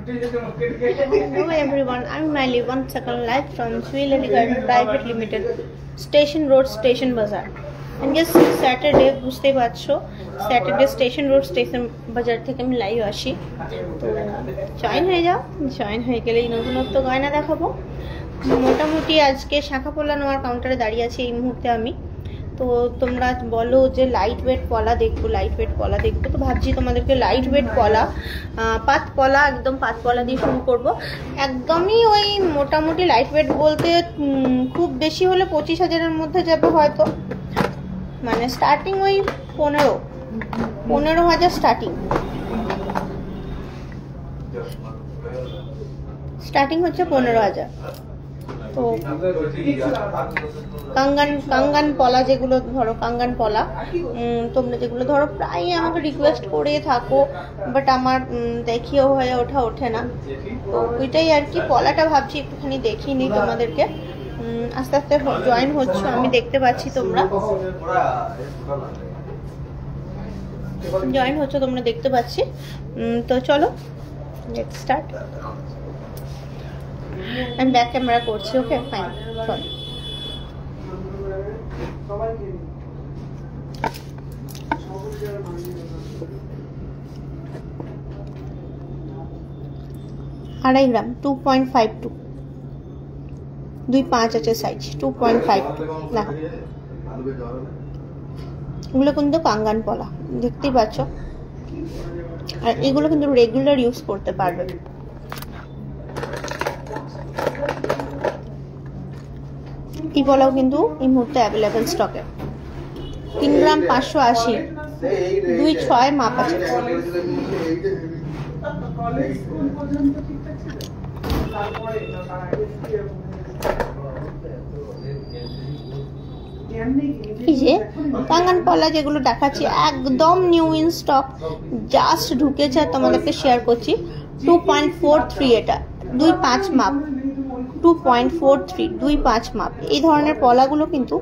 Hello everyone, I'm Miley, once again live from Sweetlady Garden Private Limited, Station Road, Station Bazaar. And yes, Saturday, বুঝতে পারছো Saturday Station Road, Station Bazaar থেকে আমি live আসি। তো join হয়ে যাও, join হয়ে গেলেই নতুনত্ব গয়না দেখাবো। মোটামুটি আজকে শাখা পলা নেওয়ার কাউন্টারে দাঁড়িয়ে আছি এই মুহূর্তে আমি। তো তোমরা বলো যে লাইট ওয়েট পলা দেখবো, লাইট ওয়েট পলা দেখবো, তো ভাবছি তোমাদেরকে লাইট ওয়েট পলা, পাত পলা, একদম পাত পলা দিয়ে শুরু করব। একদমই ওই মোটামুটি লাইট ওয়েট বলতে খুব বেশি হলে 25,000-এর মধ্যে যাবে হয়তো, মানে স্টার্টিং ওই 15,000 স্টার্টিং হচ্ছে 15,000। তো কাঙ্গান পলা যেগুলো ধরো, কাঙ্গান পলা তোমরা যেগুলো ধরো প্রায় আমাকে রিকোয়েস্ট করে থাকো, বাট আমার দেখিও হয়ে ওঠে না। তো ওইটাই আর কি, পলাটা ভাবছি একটুখানি দেখিয়ে নিই তোমাদেরকে। আস্তে আস্তে জয়েন হচ্ছে, আমি দেখতে পাচ্ছি তোমরা জয়েন হচ্ছে, তোমরা দেখতে পাচ্ছি। তো চলো লেটস স্টার্ট। আমি ব্যাক ক্যামেরা করছি, ওকে ফাইন, চল। আড়াই গ্রাম 2.52, 2.5 আছে সাইজ, 2.52 দেখো। এগুলো কিন্তু কাঙ্গান পলা, দেখতেই পাচ্ছ। আর এগুলো কিন্তু রেগুলার ইউজ করতে পারবে। এই পলাও কিন্তু এই মুহূর্তে অ্যাভেলেবেল স্টকে। 3 গ্রাম 580, 2.6 মাপ আছে। এই যে কাঙ্গান পলা যেগুলো দেখাচ্ছি একদম নিউ ইন স্টক, জাস্ট ঢুকেছে, তোমাদেরকে শেয়ার করছি। 2.43 এটা, 2.5 মাপ, 2.43, 2.5 মাপ। এই ধরনের পলাগুলো কিন্তু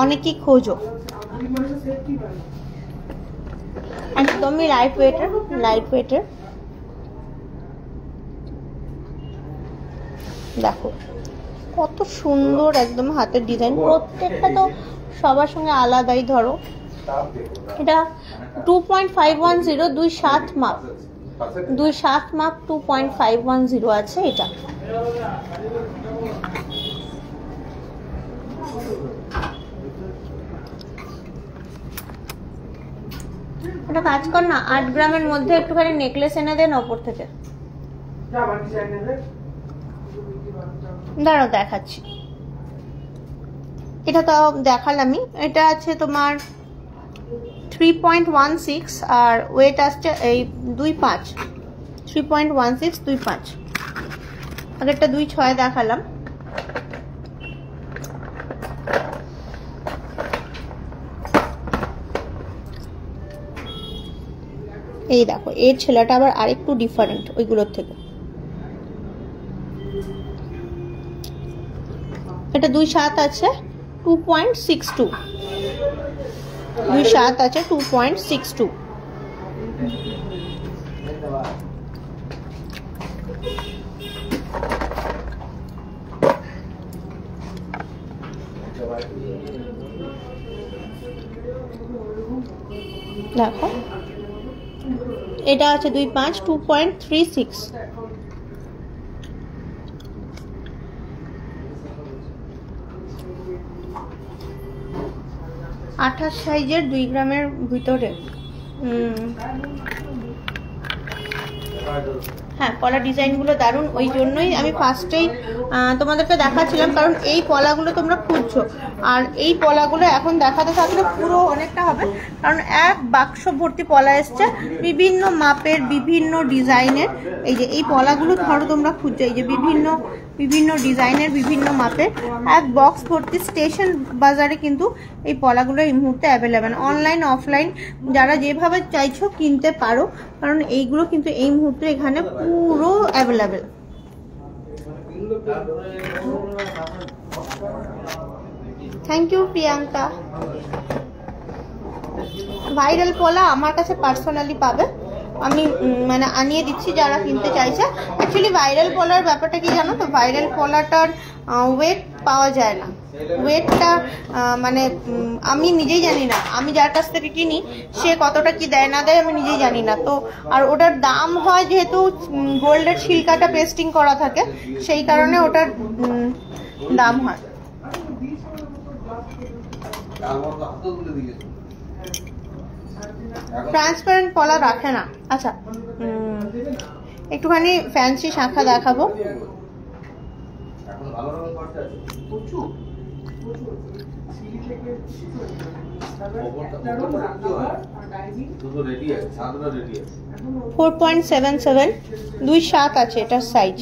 অনেকেই খোঁজো, একদমই লাইট ওয়েটের। দেখো কত সুন্দর একদম হাতের ডিজাইন, প্রত্যেকটা তো সবার সঙ্গে আলাদাই। ধরো এটা 2.510, 2.7 মাপ, 2.7 মাপ, 2.510 আছে এটা। এটা কাজ কর না, 8 গ্রামের মধ্যে একটুখানি নেকলেস এনে দেন ওপর থেকে। দাঁড়াও দেখাচ্ছি, এটা তো দেখালামই। এটা আছে তোমার 3.16 আর ওয়েট আসছে এই 2.5, 3.16, 2.5। আগেরটা 2.6 দেখালাম। এই দেখো এর ছেলেটা আবার আরেকটু ডিফারেন্ট ওইগুলোর থেকে। এটা 2.7 আছে, 2.62, 2.7 আছে, 2.62। দেখো এটা আছে 2.5, 2.36। 28 সাইজের 2 গ্রামের ভিতরে। হ্যাঁ, পলা ডিজাইনগুলো দারুণ, ওই জন্যই আমি ফার্স্টেই তোমাদেরকে দেখাচ্ছিলাম, কারণ এই পলাগুলো তোমরা খুঁজছো। আর এই পলাগুলো এখন দেখাতে থাকলে পুরো অনেকটা হবে, কারণ এক বাক্স ভর্তি পলা এসছে বিভিন্ন মাপের, বিভিন্ন ডিজাইনের। এই যে এই পলাগুলো ধরো তোমরা খুঁজছো, এই যে বিভিন্ন ডিজাইনের, বিভিন্ন মাপের এক বক্স ভর্তি। স্টেশন বাজারে কিন্তু এই পলাগুলো এই মুহূর্তে অ্যাভেলেবেল, অনলাইন অফলাইন যারা যেভাবে চাইছো কিনতে পারো, কারণ এইগুলো কিন্তু এই মুহূর্তে এখানে পুরো available. Thank you Priyanka. Viral পলা আমার কাছে পার্সোনালি পাবে, আমি মানে আনিয়ে দিচ্ছি যারা কিনতে চাইছে। অ্যাকচুয়ালি ভাইরাল পলার ব্যাপারটা কি জানো তো, ভাইরাল পলাটার ওয়েট পাওয়া যায় না। ওয়েটটা মানে আমি নিজেই জানি না, আমি যার কাছ থেকে কিনি সে কতটা কি দেয় না দেয় আমি নিজেই জানি না। তো আর ওটার দাম হয় যেহেতু গোল্ডের ছিলকাটা পেস্টিং করা থাকে, সেই কারণে ওটার দাম হয়। ট্রান্সপারেন্ট পলা রাখে না। আচ্ছা, একটুখানি ফ্যান্সি শাখা দেখাবো। ফোর 4.77 2.7 আছে এটার সাইজ।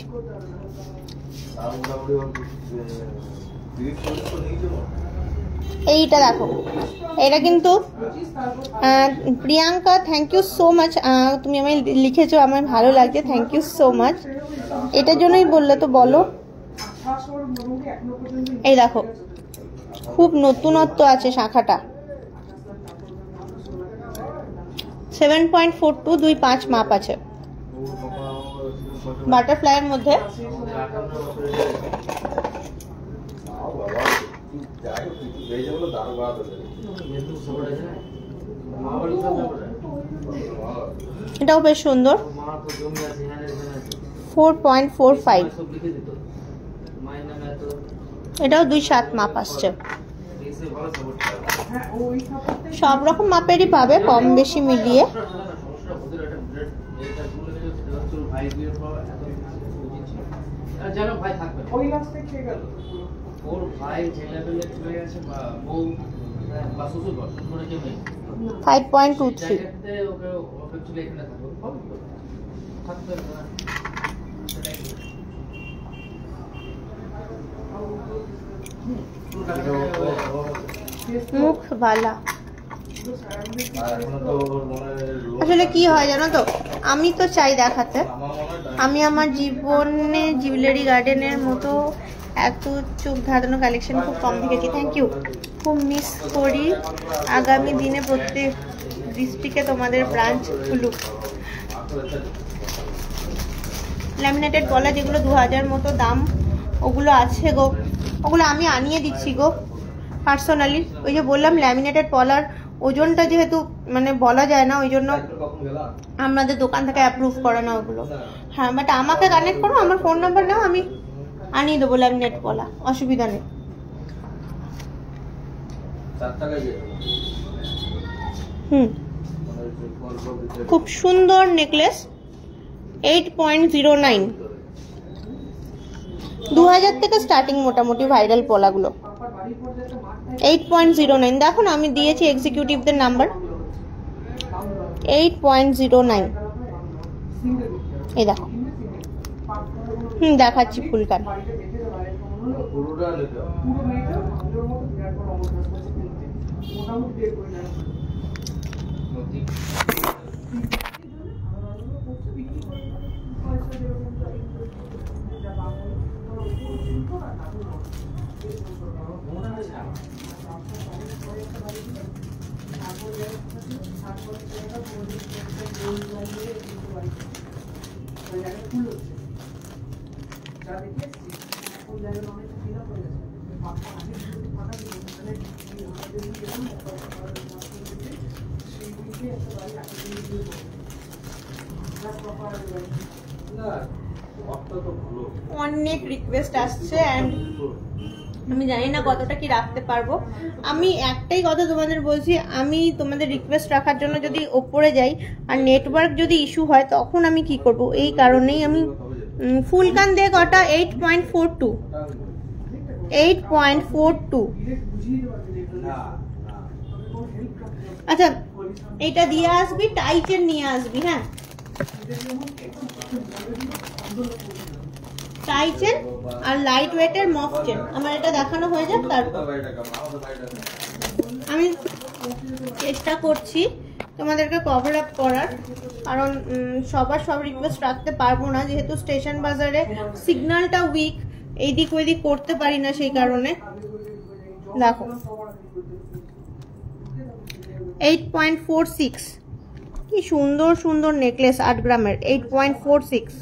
এইটা দেখো, এটা কিন্তু Priyanka, thank you so much, তুমি আমায় লিখেছো, আমার ভালো লাগছে, থ্যাংক ইউ সো মাচ। এটার জন্যই বললে তো বলো। এই দেখো, খুব নতুনত্ব আছে শাখাটা। 7.42 2.5 মাপ আছে, বাটারফ্লাইয়ের মধ্যে। এটাও বেশ সুন্দর। 4.45, এটাও 2.7 মাপ আসছে। সব রকম মাপেরই পাবে, কম বেশি মিলিয়ে। ফাইভ 5.23। মুখ বালা আসলে কি হয় জানো তো, আমি তো চাই দেখাতে, আমি আমার জীবনে জুয়েলারি গার্ডেনের মতো এত চোখ ধাঁধানো কালেকশন খুব কম দেখেছি। থ্যাংক ইউ, খুব মিস করি। আগামী দিনে প্রত্যেক ডিস্ট্রিক্টে তোমাদের ব্রাঞ্চ খুলুক। ল্যামিনেটেড পলা যেগুলো 2000 মতো দাম, ওগুলো আছে গো, ওগুলো আমি আনিয়ে দিচ্ছি গো পার্সোনালি। ওই যে বললাম ল্যামিনেটেড পলার ওজনটা যেহেতু মানে বলা যায় না, ওই জন্য আমাদের দোকান থেকে অ্যাপ্রুভ করে না ওগুলো। হ্যাঁ, বাট আমাকে কানেক্ট করো, আমার ফোন নাম্বার নাও, আমি আনিয়ে দেবো ল্যামিনেট পলা, অসুবিধা নেই। খুব সুন্দর নেকলেস, 8.09, 2000 থেকে স্টার্টিং মোটামুটি ভাইরাল পলাগুলো। 8.09 দেখো না, আমি দিয়েছি এক্সিকিউটিভদের নাম্বার। 8.09, এই দেখো। দেখাচ্ছি ফুলকান। অনেক রিকোয়েস্ট আসছে এন্ড আমি জানি না কতটা কি রাখতে পারবো। আমি একটাই কথা তোমাদের বলছি, আমি তোমাদের রিকোয়েস্ট রাখার জন্য যদি ওপরে যাই আর নেটওয়ার্ক যদি ইস্যু হয় তখন আমি কি করব, এই কারণেই আমি ফুলকান দিয়ে কটা 8.42 আচ্ছা এটা দিয়ে আসবি, টাই চেন নিয়ে আসবি। হ্যাঁ, টাই চেন আর লাইট ওয়েটের মফ চেন, আমার এটা দেখানো হয়ে যাক। তারপর আমি চেষ্টা করছি তোমাদেরকে কভার আপ করার, কারণ সবার সব রিকোয়েস্ট রাখতে পারবো না, যেহেতু স্টেশন বাজারে সিগন্যালটা উইক, এইদিক ওইদিক করতে পারি না, সেই কারণে। দেখো 8.46, কি সুন্দর সুন্দর নেকলেস 8 গ্রামের 8.46।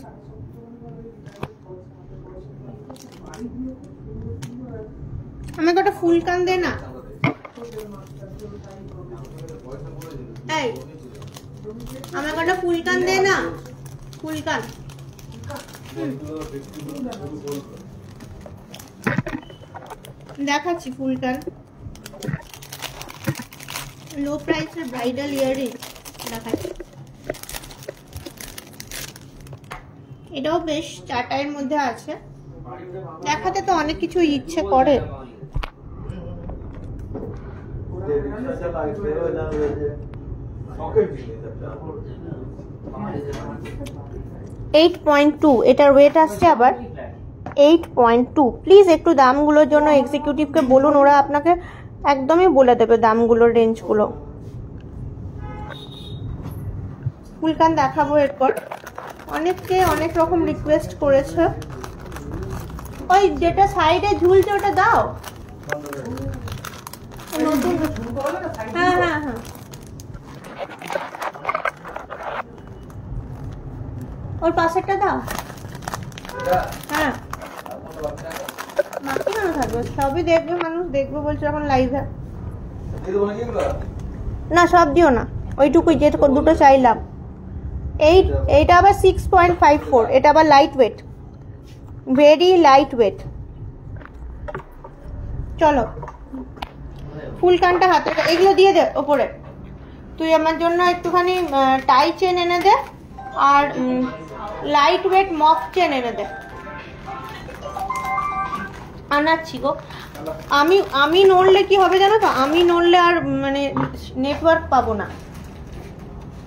আমাকে একটা ফুল কান দে না। এই আমাকে একটা ফুল কান দে না, ফুল কান। দেখাচ্ছি ফুল কান, লো প্রাইসের ব্রাইডাল ইয়ারিং দেখাচ্ছি। এটাও বেশ চাটাইয়ের মধ্যে আছে। দেখাতে তো অনেক কিছু ইচ্ছে করে। এটার ওয়েট আসছে আবার 8.2। প্লিজ একটু দামগুলোর জন্য এক্সিকিউটিভকে বলুন, ওরা আপনাকে একদমই বলে দেবে দামগুলোর রেঞ্জগুলো। ফুলকান দেখাবো এরপর। অনেকে অনেক রকম রিকোয়েস্ট করেছে। ওই যেটা সাইডে ঝুলছে ওটা দাও। হ্যাঁ হ্যাঁ হ্যাঁ, ওর পাশেরটা দাও। হ্যাঁ বাকি কেন থাকবে, সবই দেখবে মানুষ, দেখবে বলছে এখন লাইভে। না সব দিও না, ওইটুকুই যে দুটো চাইলাম। এইটা আবার 6.54। এটা আবার light weight, very light weight. চলো ফুল কানটা হাতে, এগুলো দিয়ে দে ওপরে। তুই আমার জন্য একটুখানি টাই চেন এনে দে আর লাইট ওয়েট মক চেন এনে দে। আনাচ্ছি গো। আমি নড়লে কি হবে জানো তো, আমি নড়লে আর মানে নেটওয়ার্ক পাবো না।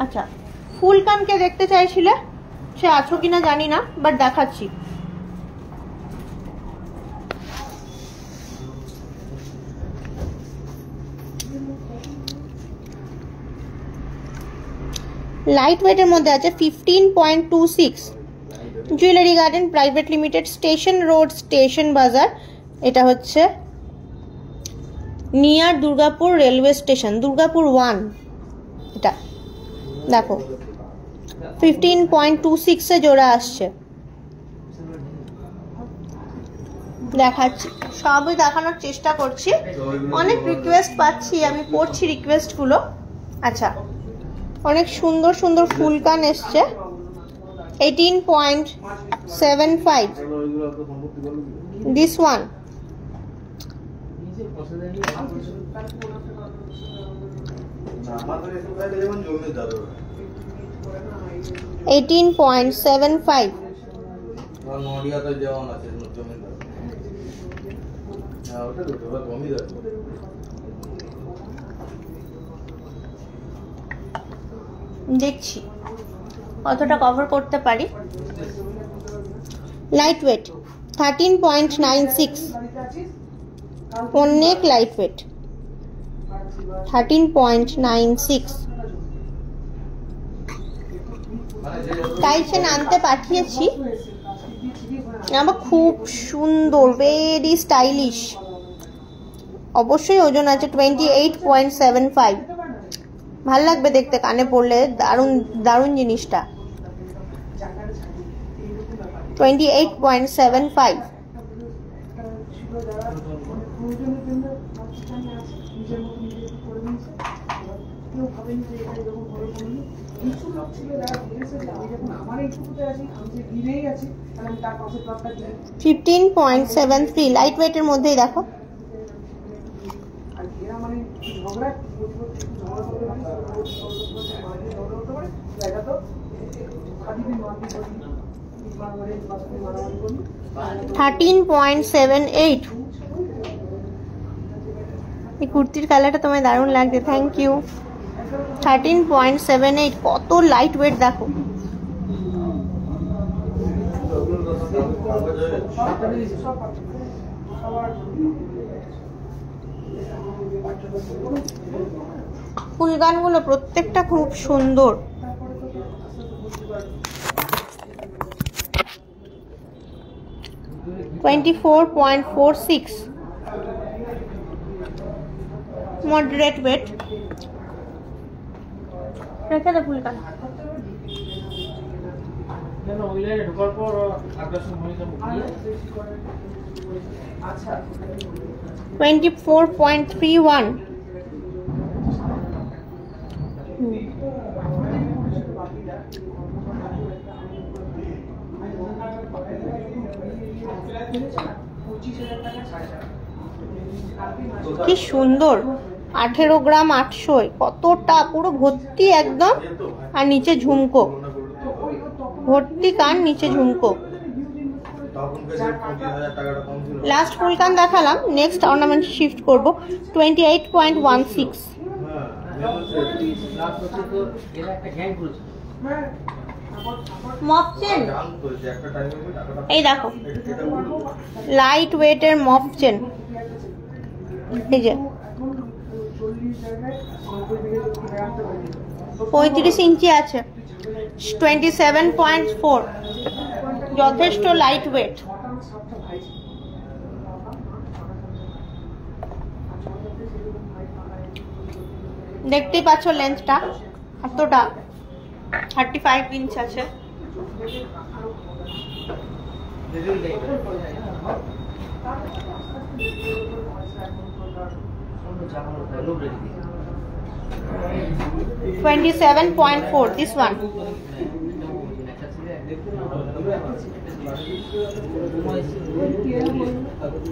আচ্ছা ফুল কানকে দেখতে চাইছিলে, সে আছো কিনা জানি না, বাট দেখাচ্ছি। লাইট ওয়েটের মধ্যে আছে 15.26। Jewellery garden private limited, station road, station বাজার। এটা হচ্ছে near Durgapur railway station, Durgapur 1। এটা দেখো 15.26 এ জোড়া আসছে। দেখাচ্ছি, সবই দেখানোর চেষ্টা করছি। অনেক রিকোয়েস্ট পাচ্ছি, আমি পড়ছি রিকোয়েস্টগুলো। আচ্ছা অনেক সুন্দর সুন্দর ফুলকান এসছে। 18.75 this one। 18.75। দেখছি কতটা কভার করতে পারি। লাইট ওয়েট 13.96, অনেক লাইট ওয়েট। 13.96। টাইচেন আনতে পাঠিয়েছি, আমার খুব সুন্দর, ভেরি স্টাইলিশ। অবশ্যই ওজন আছে 28.75। ভাল লাগবে দেখতে, কানে পড়লে দারুণ দারুণ জিনিসটা। 28.75। $15.73 লাইট ওয়েটের মধ্যেই দেখো। $13.78। এই কুর্তির কালারটা তোমায় দারুণ লাগছে, থ্যাংক ইউ। 13.78, কত লাইট ওয়েট দেখো। ফুলগানগুলো প্রত্যেকটা খুব সুন্দর। $24.46 moderate weight। রেখে দে ফুলকান। 24.31। কি সুন্দর, 18 গ্রাম 800, কতটা পুরো ভর্তি একদম। আর নিচে ঝুমকো ভর্তি, কান নিচে ঝুমকো। লাস্ট ফুলকান দেখালাম, নেক্সট অর্নামেন্ট শিফট করব। 28.16। মফ চেন, এই দেখো লাইট ওয়েটের মফ চেন, এই যে 35 ইঞ্চি আছে, 27.4, যথেষ্ট লাইট ওয়েট। দেখতেই পাচ্ছ লেন্থটা এতটা, 35 ইঞ্চ আছে। $27.4 this one।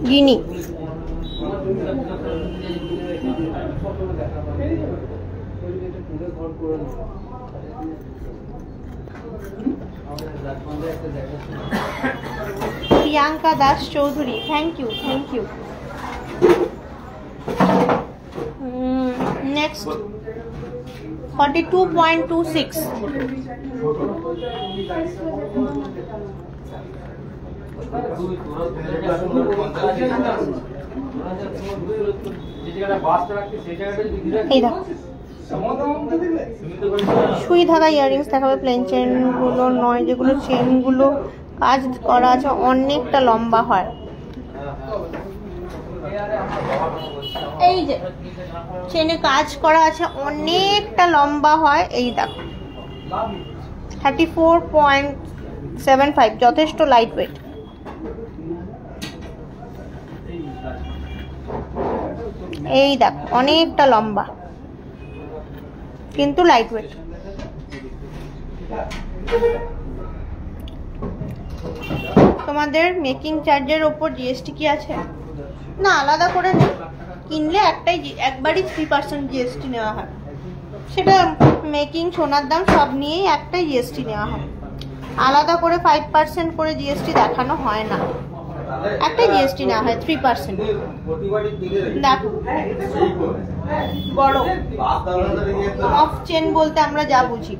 গিনি Priyanka Das Chowdhury, thank you, thank you. Next 42.26। এই দেখো সুই ধাগা ইয়াররিংস দেখাবে, প্লেন চেন গুলো নয়, যেগুলো চেন গুলো কাজ করা আছে অনেকটা লম্বা হয়। এই যে চেনে কাজ করা আছে অনেকটা লম্বা হয়, এই দেখো 34.75, যথেষ্ট লাইট ওয়েট। এই দেখো অনেকটা লম্বা কিন্তু লাইট ওয়েট। তোমাদের মেকিং চার্জের ওপর জিএসটি কি আছে? না, আলাদা করে নেই, কিনলে একবারই 3% জিএসটি নেওয়া হয়। সেটা মেকিং, সোনার দাম সব নিয়েই একটাই জিএসটি নেওয়া হয়, আলাদা করে 5% করে জিএসটি দেখানো হয় না, একটাই জিএসটি নেওয়া হয় 3%। দেখো বড় অফ চেন বলতে আমরা যা বুঝি,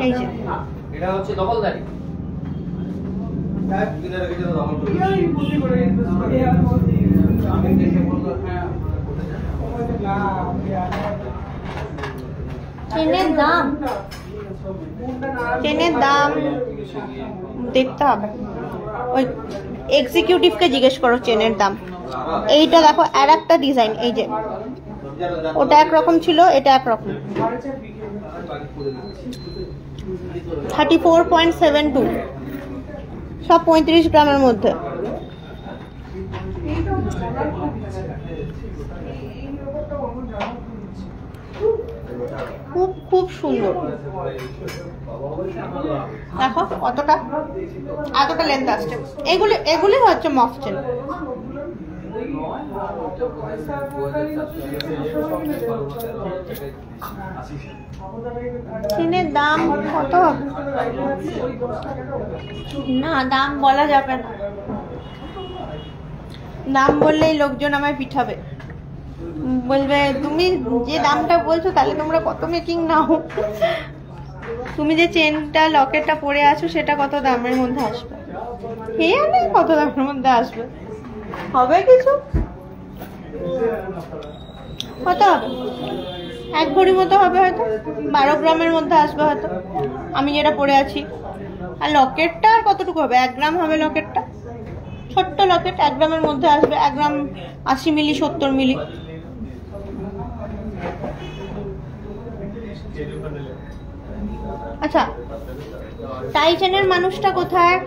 এই যে এটা হচ্ছে দখলদারি। চেনের দাম দেখতে হবে, ওই এক্সিকিউটিভকে জিজ্ঞেস করো চেনের দাম। এইটা দেখো আর একটা ডিজাইন, এই যে ওটা একরকম ছিল, এটা একরকম। 34.72, সব 35 গ্রামের মধ্যে। খুব খুব সুন্দর, দেখো এতটা লেন্থ আসছে। এগুলি হচ্ছে মফ চেন। চেনের দাম কত হবে? না, দাম বলা যাবে না, দাম বললেই লোকজন আমায় পিঠাবে, বলবে তুমি যে দামটা বলছো তাহলে তোমরা কত মেকিং নাও, তুমি যে চেনটা লকেটটা পরে আছো সেটা কত দামের মধ্যে আসবে, কে জানে কত দামের মধ্যে আসবে, হবে কিছু, কত হবে? 1 ভরি মতো হবে হয়তো, 12 গ্রামের মধ্যে আসবে হয়তো আমি যেটা পরে আছি। আর লকেটটা আর কতটুকু হবে? 1 গ্রাম হবে লকেটটা, ছোট্ট লকেট 1 গ্রামের মধ্যে আসবে। 1 গ্রাম 80 মিলি 70 মিলি। আচ্ছা, টাইচেনের মানুষটা কোথায়?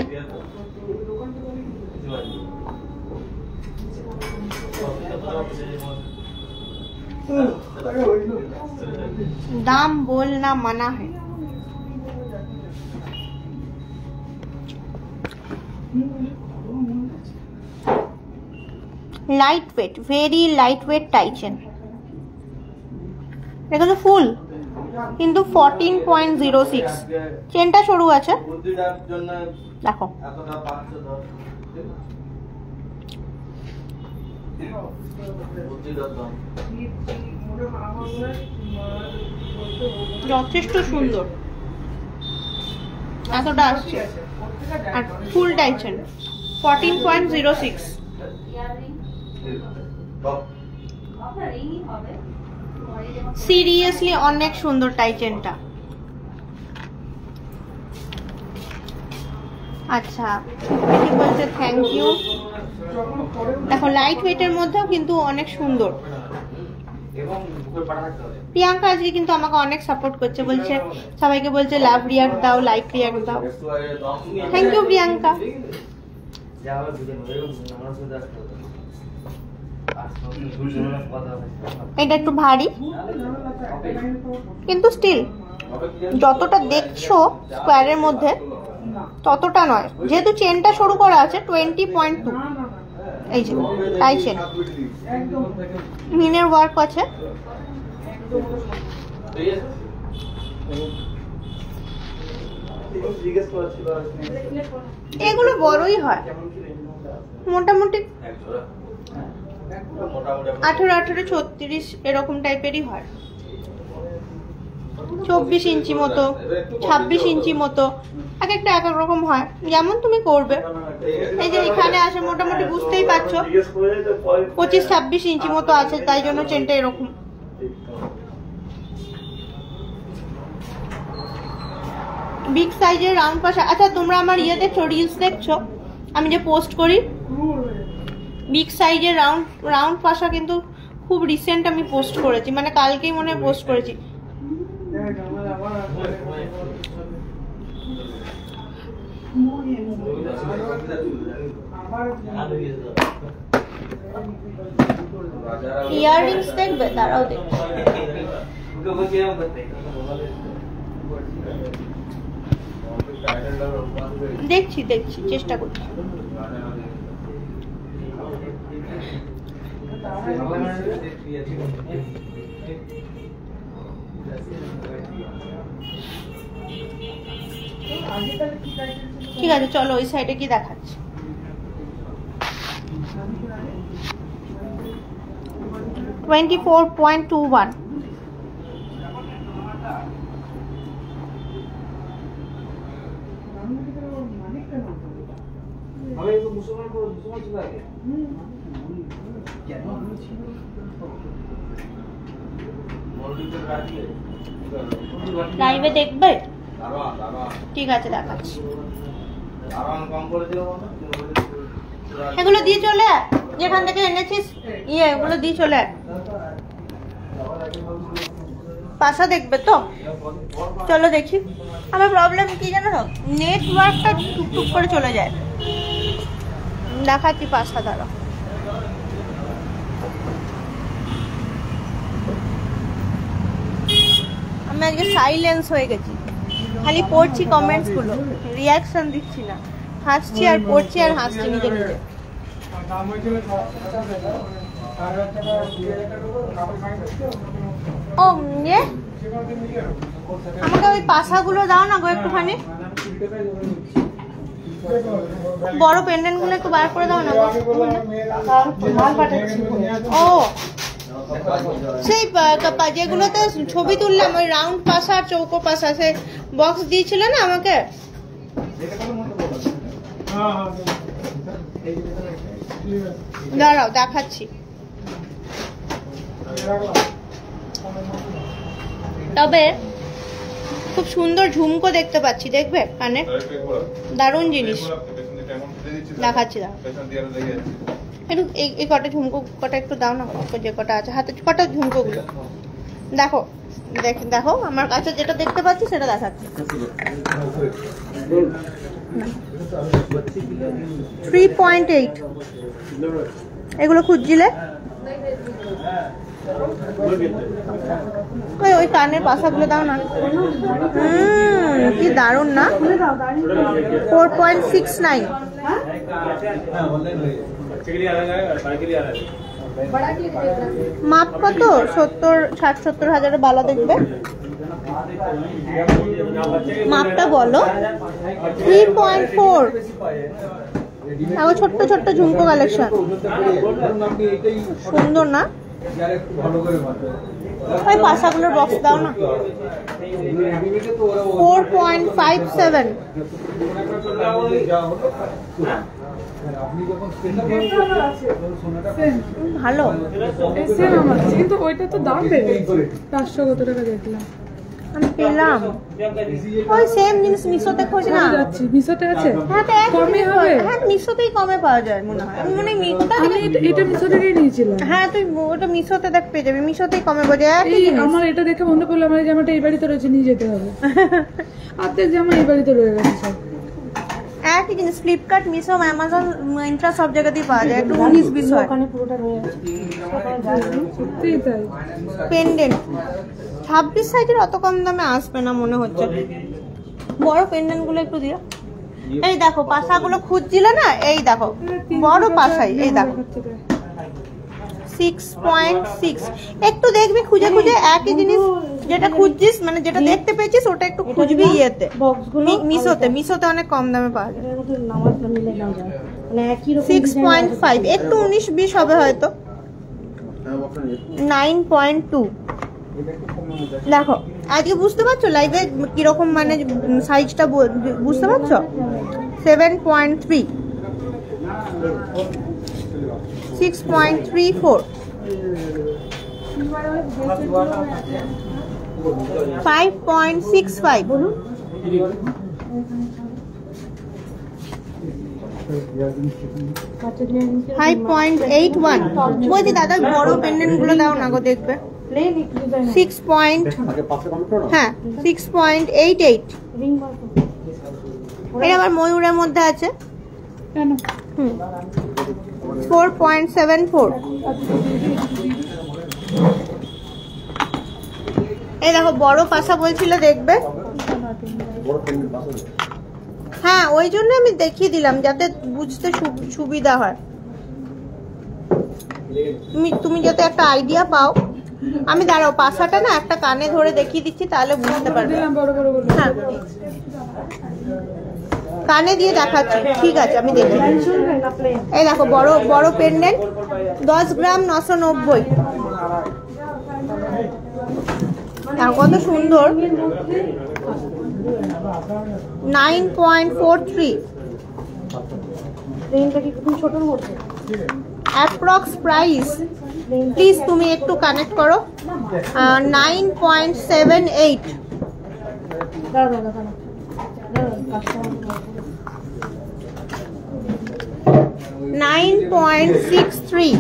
दाम बोलना मना है। Light weight, very light weight टाइचेन। देखो तो फुल কিন্তু 14.06 চেনটা সরু আছে। দেখো যথেষ্ট সুন্দর, এতটা আসছে। আর ফুল টাইচেন 14.06। সিরিয়াসলি অনেক সুন্দর টাইচেনটা। আচ্ছা ঠিক বলছে, থ্যাংক ইউ। দেখো লাইট ওয়েটের মধ্যেও কিন্তু অনেক সুন্দর। প্রিয়াঙ্কা আজকে কিন্তু আমাকে অনেক সাপোর্ট করছে, বলছে সবাইকে বলছে লাভ রিয়াক্ট দাও, লাইক রিয়াক্ট দাও। Thank you Priyanka. এটা একটু ভারী কিন্তু স্টিল যতটা দেখছো স্কোয়ারের মধ্যে ততটা নয়, যেহেতু চেনটা শুরু করা আছে 20.2। এই যে টাইচেন, মিনের ওয়ার্ক আছে। এগুলো বড়ই হয়, মোটামুটি 18-36 এরকম টাইপেরই হয়। 24 ইঞ্চি মতো, 26 ইঞ্চি মতো, এক একটা এক এক রকম হয়, যেমন তুমি করবে। এই যে এখানে আছে মোটামুটি বুঝতেই পারছো 25-26 ইঞ্চি মতো আছে, তাই জন্য চেনটা এরকম। বিগ সাইজের রাউন্ড পাশা। আচ্ছা তোমরা আমার ইয়ে দেখছো, রিলস দেখছো আমি যে পোস্ট করি? বিগ সাইজের রাউন্ড পাশা কিন্তু খুব রিসেন্ট আমি পোস্ট করেছি, মানে কালকেই মনে হয় পোস্ট করেছি। ইয়াররিংস দেখবে? তারাও দেখবে। দেখছি চেষ্টা করছি। ঠিক আছে চলো ওই সাইডে কি দেখাচ্ছি। 24.21। লাইভে দেখবে? ঠিক আছে দেখাচ্ছি। এগুলো দিয়ে চলে যেখান থেকে এনেছিস, এগুলো দিয়ে চলে। পাশা দেখবে তো? চলো দেখি। আমার প্রবলেম কি জানো তো, নেটওয়ার্কটা টুকটুক করে চলে যায়। দেখাচ্ছি পাশা, দ্বারা আমি আজকে সাইলেন্স হয়ে গেছি, খালি পড়ছি কমেন্টস গুলো, রিয়াকশন দিচ্ছি না, হাসছি আর পড়ছি আর হাসছি নিজে নিজে। ও ইয়ে আমাকে ওই পাশাগুলো দাও না গো একটুখানি, বড় পেন্ডেন্ট গুলো একটু বার করে দাও না গো। ও সেই যেগুলোতে ছবি তুললাম, ওই রাউন্ড পাশা আর চৌকো পাশা, সে বক্স দিয়েছিল না আমাকে। দাঁড়াও দেখাচ্ছি। তবে খুব সুন্দর ঝুমকো দেখতে পাচ্ছি, দেখবে কানে, দারুণ জিনিস। দেখাচ্ছি দাও একটু, এই কটা ঝুমকো কটা একটু দাও না, যে কটা আছে হাতে, কটা ঝুমকো গুলো দেখো, দেখো আমার কাছে যেটা দেখতে পাচ্ছি সেটা দেখাচ্ছি। 3.8 এগুলো খুঁজছিলে ওই কানের পাশাগুলো দাও না। কি দারুণ না। 4.69 মাপ কত? 60-70 হাজারের বালা দেখবে। মাপটা বলো। 3.4 ছোট্ট ছোট্ট ঝুমকো কালেকশন, সুন্দর না? ওই পাশাগুলোর বক্স দাও না। 4.57 ভালো, কিন্তু ওইটা তো দাম বেড়ে 500 কত টাকা দেখলাম আমি পেলাম। ওই সেম জিনিস মিশোতে খোঁজ না যাচ্ছি। মিশোতে আছে? হ্যাঁ তো কমে হবে। হ্যাঁ মিশোতেই কমে পাওয়া যায় মনে হয়। আমি মনে হয় এটা মিশো থেকেই নিয়েছিলাম। হ্যাঁ তুই ওটা মিশোতে দেখ পেয়ে যাবি, মিশোতেই কমে পাওয়া যায়। আমার এটা দেখে মনে পড়লো আমার জামাটা এই বাড়িতে রয়েছে, নিয়ে যেতে হবে। অর্ধেক জামা এই বাড়িতে রয়ে গেছে সব। একই জিনিস ফ্লিপকার্ট, মিশো, অ্যামাজন, মিন্ত্রা সব জায়গাতেই পাওয়া যায়। একটু 19-20 হয়। পেন্ডেন্ট 26 সাইজের অত কম দামে আসবে না মনে হচ্ছে। বড় পেন্ডেন্ট গুলো একটু দিও। এই দেখো পাশাগুলো খুঁজছিলে না, এই দেখো বড় পাশাই, এই দেখো 6.6। একটু দেখবি খুঁজে খুঁজে একই জিনিস যেটা খুঁজছিস, মানে যেটা দেখতে পেয়েছিস ওটা একটু খুঁজবি ইয়েতে, মিশোতে অনেক কম দামে পাওয়া যায়। 6.5 একটু 19-20 হবে হয়তো। 9.2 দেখো আজকে বুঝতে পারছো লাইভে কিরকম মানে সাইজটা বুঝতে পারছো। 7.3 6.34 5.65 বলুন। 5.81 বলছি দাদা বড় পেন্ডেন্ট গুলো দাও না গো দেখবে। 6.88 এটা আবার ময়ূরের মধ্যে আছে। 4.74 এই দেখো বড় পাশা বলছিল দেখবে। হ্যাঁ ওই জন্য আমি দেখিয়ে দিলাম যাতে বুঝতে সুবিধা হয়, তুমি যাতে একটা আইডিয়া পাও। আমি দাঁড়াও পাশাটা না একটা কানে ধরে দেখিয়ে দিচ্ছি তাহলে বুঝতে পারবে। হ্যাঁ কানে দিয়ে দেখাচ্ছি, ঠিক আছে আমি দেখি। এই দেখো বড় বড় পেন্ডেন্ট 10 গ্রাম 990। কত সুন্দর। 9.43 অ্যাপ্রক্স প্রাইস। প্লিজ তুমি একটু কানেক্ট করো। 9.78 9.63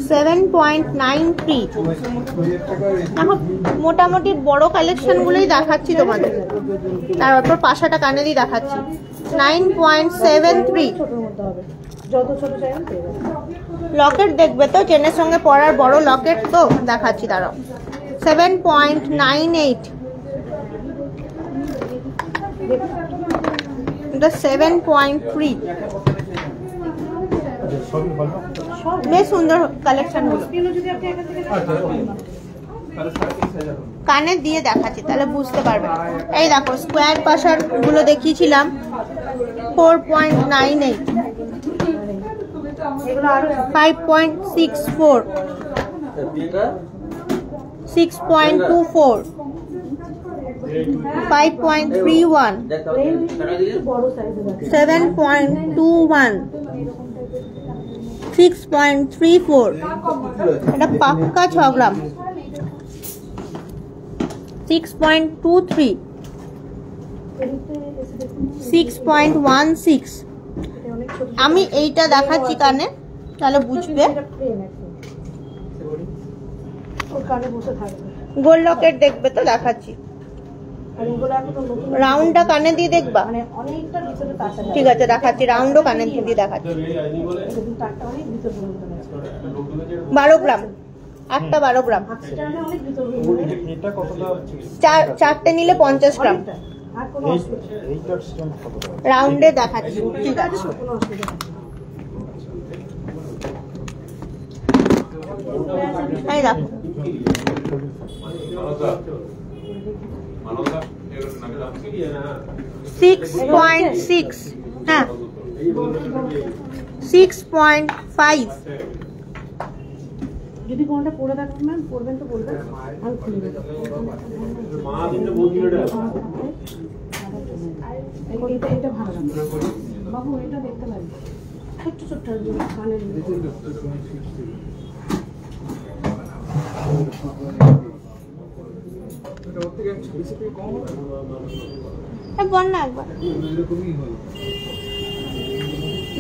7.93 এখন মোটামুটি বড় কালেকশন গুলোই দেখাচ্ছি তোমাদের, তারপর পাশাটা কানে দিয়ে দেখাচ্ছি। 9.73 লকেট দেখবে তো, চেনের সঙ্গে পরার বড় লকেট তো দেখাচ্ছি দাঁড়াও। 7.98 এটা 7.3 বেশ সুন্দর কালেকশন গুলো। কানে দিয়ে দেখাচ্ছি তাহলে বুঝতে পারবে। এই দেখো স্কোয়ার পাশার গুলো দেখিয়েছিলাম 4.98 5.64 6.24 5.31 7.21 6.34 এটা পাক্কা 6 গ্রাম। 6.23 6.16। আমি এইটা দেখাচ্ছি কানে, তাহলে বুঝবে। গোল লকেট দেখবে তো, দেখাচ্ছি। রাউন্ডটা কানে দিয়ে দেখবা, ঠিক আছে দেখাচ্ছি। রাউন্ডও কানে দিয়ে দেখাচ্ছি। 12 গ্রাম, একটা 12 গ্রাম। চারটে নিলে 50 গ্রাম। রাউন্ডে দেখাচ্ছি, ঠিক আছে। এই দেখো 6.6, হ্যাঁ 6.5। যদি কোনটা পড়ে থাকেন ম্যাম, পড়বেন তো বলবেন, আমি খুলে দেব। এটা ভালো লাগবে বাবু, এটা দেখতে লাগবে ছোট্ট ছোট্ট কানের বল না একবার,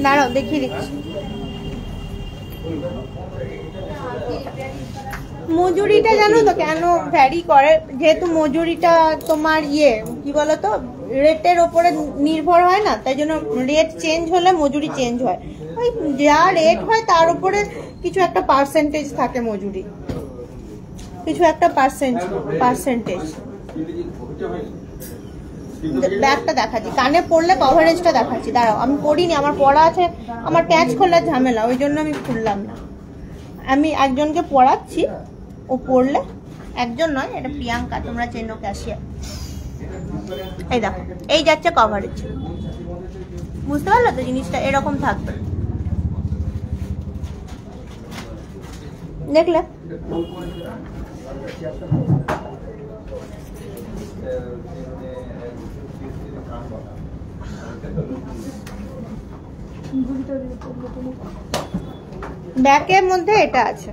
দাঁড়াও দেখিয়ে দিচ্ছি। মজুরিটা জানো তো কেন ভ্যারি করে? যেহেতু মজুরিটা তোমার কি বলতো, রেটের ওপরে নির্ভর হয় না, তাই জন্য রেট চেঞ্জ হলে মজুরি চেঞ্জ হয়। ওই যা রেট হয় তার উপরে কিছু একটা পার্সেন্টেজ থাকে মজুরি, কিছু একটা পার্সেন্টেজ। ব্যাগটা দেখাচ্ছি, কানে পড়লে কভারেজটা দেখাচ্ছি। দাঁড়াও, আমি পড়িনি, আমার পড়া আছে, আমার প্যাচ খোলার ঝামেলা, ওই জন্য আমি খুললাম না। আমি একজনকে পড়াচ্ছি, ও পড়লে, একজন নয়, এটা প্রিয়াঙ্কা, তোমরা চেনো, ক্যাশিয়ার। এই দেখো, এই যাচ্ছে কভারেজ, বুঝতে পারলো তো? জিনিসটা এরকম থাকবে, দেখলে? ব্যাকের মধ্যে এটা আছে,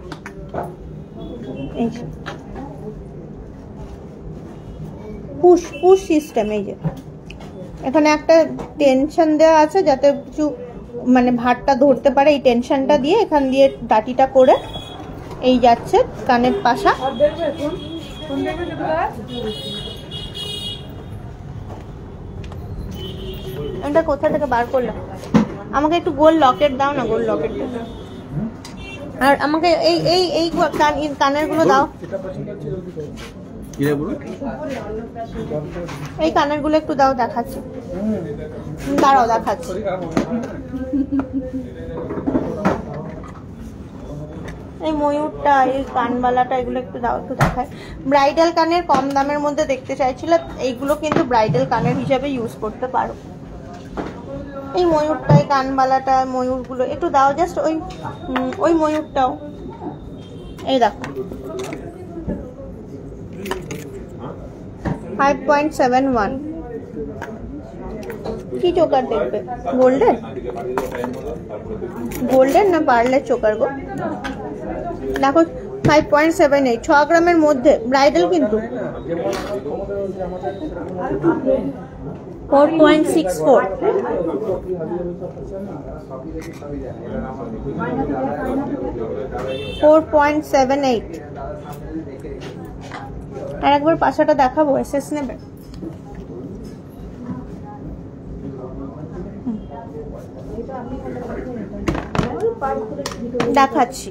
পুশ সিস্টেম। এই যে এখানে একটা টেনশন দেওয়া আছে যাতে কিছু মানে ভারটা ধরতে পারে, এই টেনশনটা দিয়ে এখান দিয়ে ডাটিটা করে এই যাচ্ছে কানের পাশা। এটা কোথা থেকে বার করলাম? আমাকে একটু গোল লকেট দাও না, গোল লকেট দাও। আর আমাকে এই এই এই কানের গুলো দাও, এই কানের গুলো একটু দাও, দেখাচ্ছি। দাঁড়াও দেখাচ্ছি। এই ময়ূরটা, এই কানবালাটা, এগুলো একটু দাও, একটু দেখায়। ব্রাইডাল কানের কম দামের মধ্যে দেখতে চাইছিল, এইগুলো কিন্তু ব্রাইডাল কানের হিসাবে ইউজ করতে পারো। এই ময়ূরটা, এই কানবালাটা, ময়ূরগুলো একটু দাও, জাস্ট ওই ময়ূরটাও। এই দেখো 5.71। কি চোকার দেখবে? গোল্ডেন, গোল্ডেন না পার্লের চোকার গো? দেখো 5.78, 6 গ্রামের মধ্যে, ব্রাইডাল কিন্তু। 4.64। আর একবার পাশাটা দেখাবো, এসএস নেবে? দেখাচ্ছি।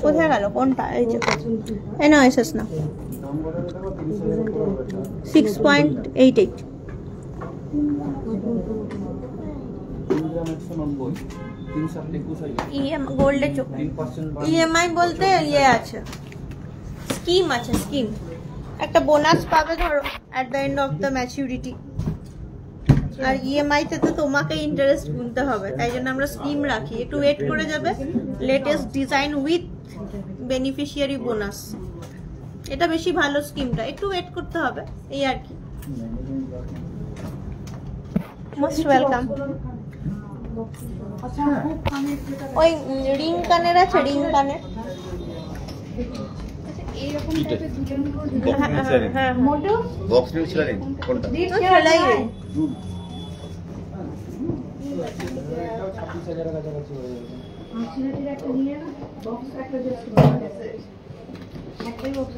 কোথায় গেল কোনটা? এই যে না, এসএস না। 6.88। গোল্ডের চোখ। ইএমআই বলতে আছে, স্কিম আছে, স্কিম। একটা বোনাস পাবে ধরো at the end of the maturity. আর ইএমআই তে তো তোমাকে ইন্টারেস্ট গুনতে হবে, তাই জন্য আমরা স্কিম রাখি। একটু ওয়েট করে যাবে, latest design with beneficiary bonus. এটা বেশি ভালো স্কিমটা, একটু ওয়েট করতে হবে, এই আর কি। Most welcome. ওই রিং কানের আছে, রিং কানের এইরকম টাইপের দুটোর হ্যাঁ মোটো বক্স নিউ ছিল না কোনটা খেলাই একটা নিয়ে বক্স একটা জাস্ট একটাই বক্স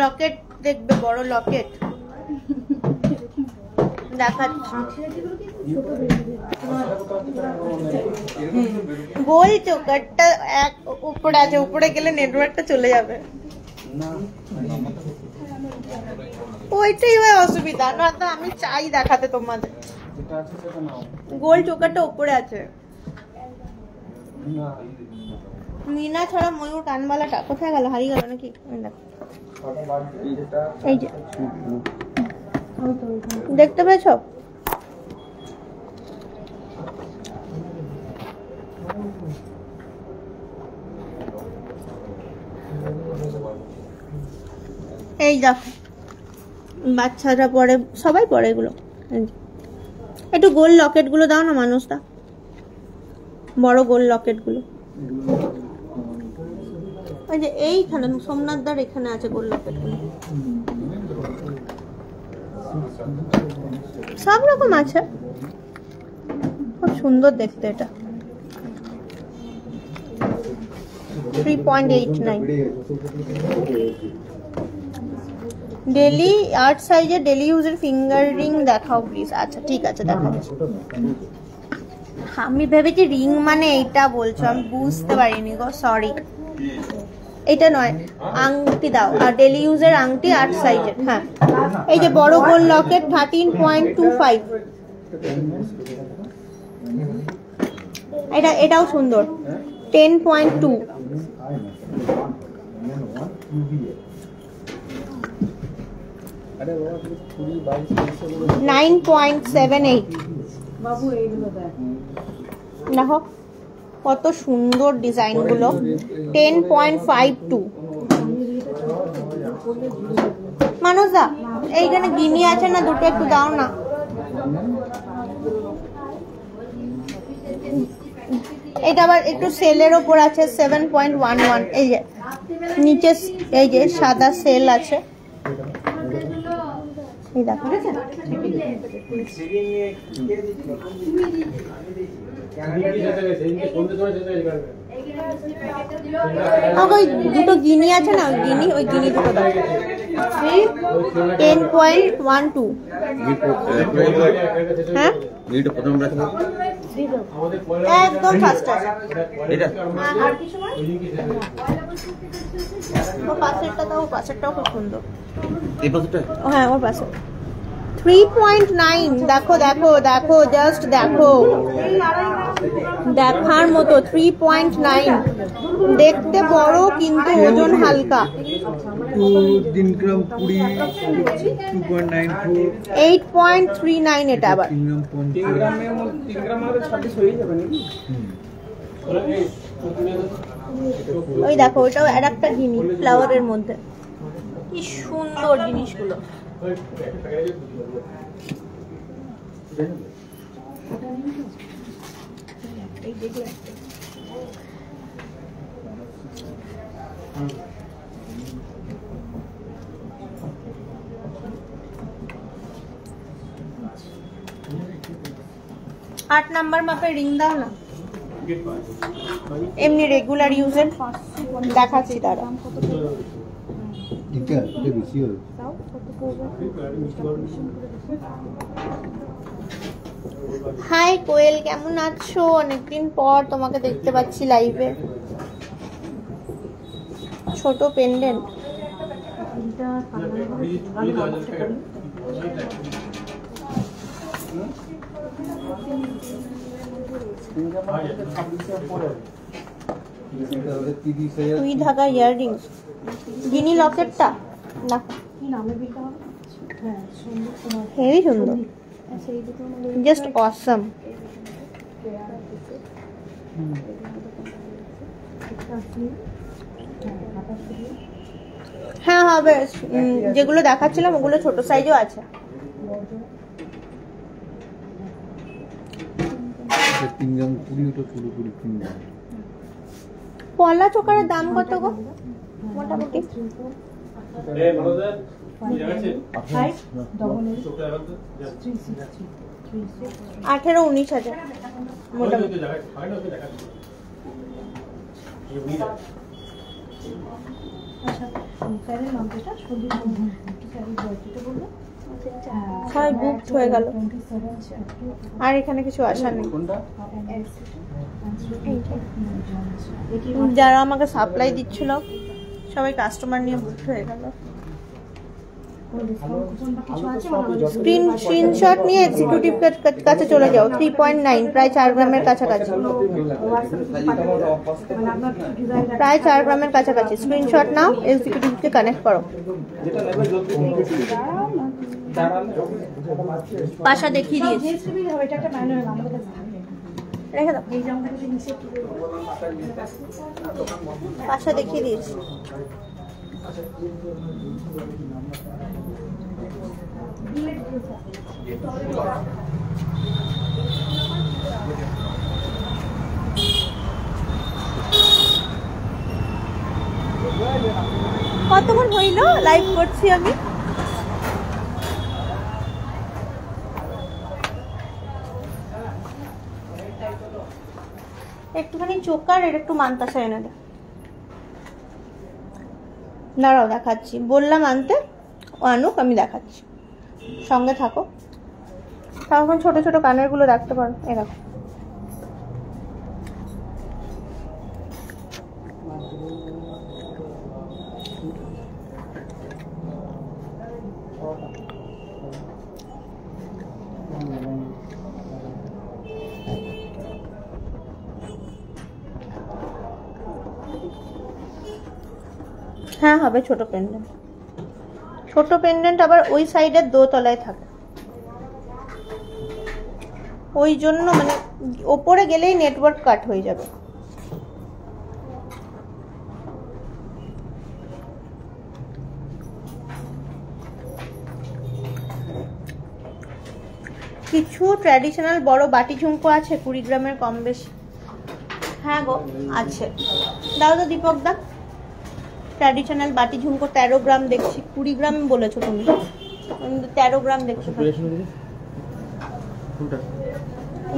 লকেট দেখবে, বড় লকেট দেখাচ্ছি। গোল চোকারটা এক উপরে আছে, উপরে গেলে নেটওয়ার্কটা চলে যাবে, ওইটাই হয় অসুবিধা। না তো আমি চাই দেখাতে তোমাদের, গোল চোকারটা উপরে আছে। মিনা ছাড়া ময়ূর কানবালাটা কোথায় গেল, হারিয়ে গেল নাকি? এই যে দেখতে পেয়েছ? এই দেখো বাচ্চারা পরে, সবাই পরে এগুলো। একটু গোল লকেট গুলো দাও না মানুষটা, বড় গোল লকেট গুলো। ওই যে এইখানে সোমনাথ দার এখানে আছে গোল লকেট গুলো, সব রকম আছে, খুব সুন্দর দেখতে। এটা 3.89 ডেলি আর্ট সাইজে ডেলি ইউজের ফিঙ্গার রিং দেখাও প্লিজ। আচ্ছা ঠিক আছে দেখাচ্ছি। আমি ভেবেছি রিং মানে এইটা বলছো, আমি বুঝতে পারিনি গো, সরি। এটা নয়, আংটি দাও, আর ডেলি ইউজের আংটি আর্ট সাইজের। হ্যাঁ এই যে বড় গোল লকেট 13.25, এটাও সুন্দর 10.2, 9.78। বাবু এইগুলো দেখ, দেখো কত সুন্দর ডিজাইন গুলো। 10.52। মানুষদা এইখানে গিনি আছে না, দুটো একটু দাও না। এটা আবার একটু সেলের ওপর আছে 7.11। এই যে নিচে এই যে সাদা সেল আছে, এই দেখো। ওই দুটো গিনি আছে না, ওই গিনি দুটো দাও। 10.12। হ্যাঁ একদম ফার্স্ট আছে এটা। আর কিছু নয়, ও পাশেরটা দাও, পাশেরটাও খুব সুন্দর। এই পাশেরটা? হ্যাঁ ওর পাশে 3.9। দেখো দেখো দেখো, জাস্ট দেখো, দেখার মতো 3.9। দেখতে বড় কিন্তু ওজন হালকা। 8.39 এটা আবার। ওই দেখো ওটাও আর একটা জিনিস ফ্লাওয়ারের মধ্যে, কি সুন্দর জিনিসগুলো। आठ नंबर मापे रिंग दाও না, এমনি রেগুলার ইউজের দেখাচ্ছি। দাঁড়া হাই কোয়েল, কেমন আছো? অনেকদিন পর তোমাকে দেখতে পাচ্ছি লাইভে। ছোট পেন্ডেন্ট, তুই ধাগা ইয়াররিংস, গিনি লকেটটা না হেভি সুন্দর, জাস্ট অসম। হ্যাঁ হবে, যেগুলো দেখাচ্ছিলাম ওগুলো ছোট সাইজও আছে। পলা চোকারের দাম কত গো মোটামুটি? 18-19 হাজার মোটামুটি। সবাই বুকড হয়ে গেল, আর এখানে কিছু আসা নেই। যারা আমাকে সাপ্লাই দিচ্ছিল সবাই কাস্টমার নিয়ে বুকড হয়ে গেল। স্ক্রিনশট নিয়ে এক্সিকিউটিভ কাছে চলে যাও। 3.9 প্রায় 4 গ্রামের কাছাকাছি, প্রায় 4 গ্রামের কাছাকাছি। স্ক্রিনশট নাও, এক্সিকিউটিভকে কানেক্ট করো। পাশা দেখিয়ে দিয়েছি, রেখে দাও। পাশা দেখিয়ে দিয়েছি। কতক্ষণ হইল লাইভ করছি আমি? একটুখানি চোকার এর একটু মান্তাসা এনে দে। দাঁড়াও দেখাচ্ছি, বললাম আনতে, ও আনুক, আমি দেখাচ্ছি, সঙ্গে থাকো। তখন ছোট ছোট কানের গুলো রাখতে পারো, এ দেখো। হ্যাঁ হবে ছোট পেন্ডেন্ট। ছোট পেন্ডেন্ট আবার ওই সাইডের দোতলায় থাকে, ওই জন্য মানে ওপরে গেলেই নেটওয়ার্ক কাট হয়ে যাবে। কিছু ট্র্যাডিশনাল বড় বাটি ঝুমকো আছে 20 গ্রামের কম বেশি। হ্যাঁ গো আছে, দাও তো দীপক দা। ট্র্যাডিশনাল বাটি ঝুমকো 13 গ্রাম দেখছি, 20 গ্রাম বলেছো তুমি, 13 গ্রাম দেখছো।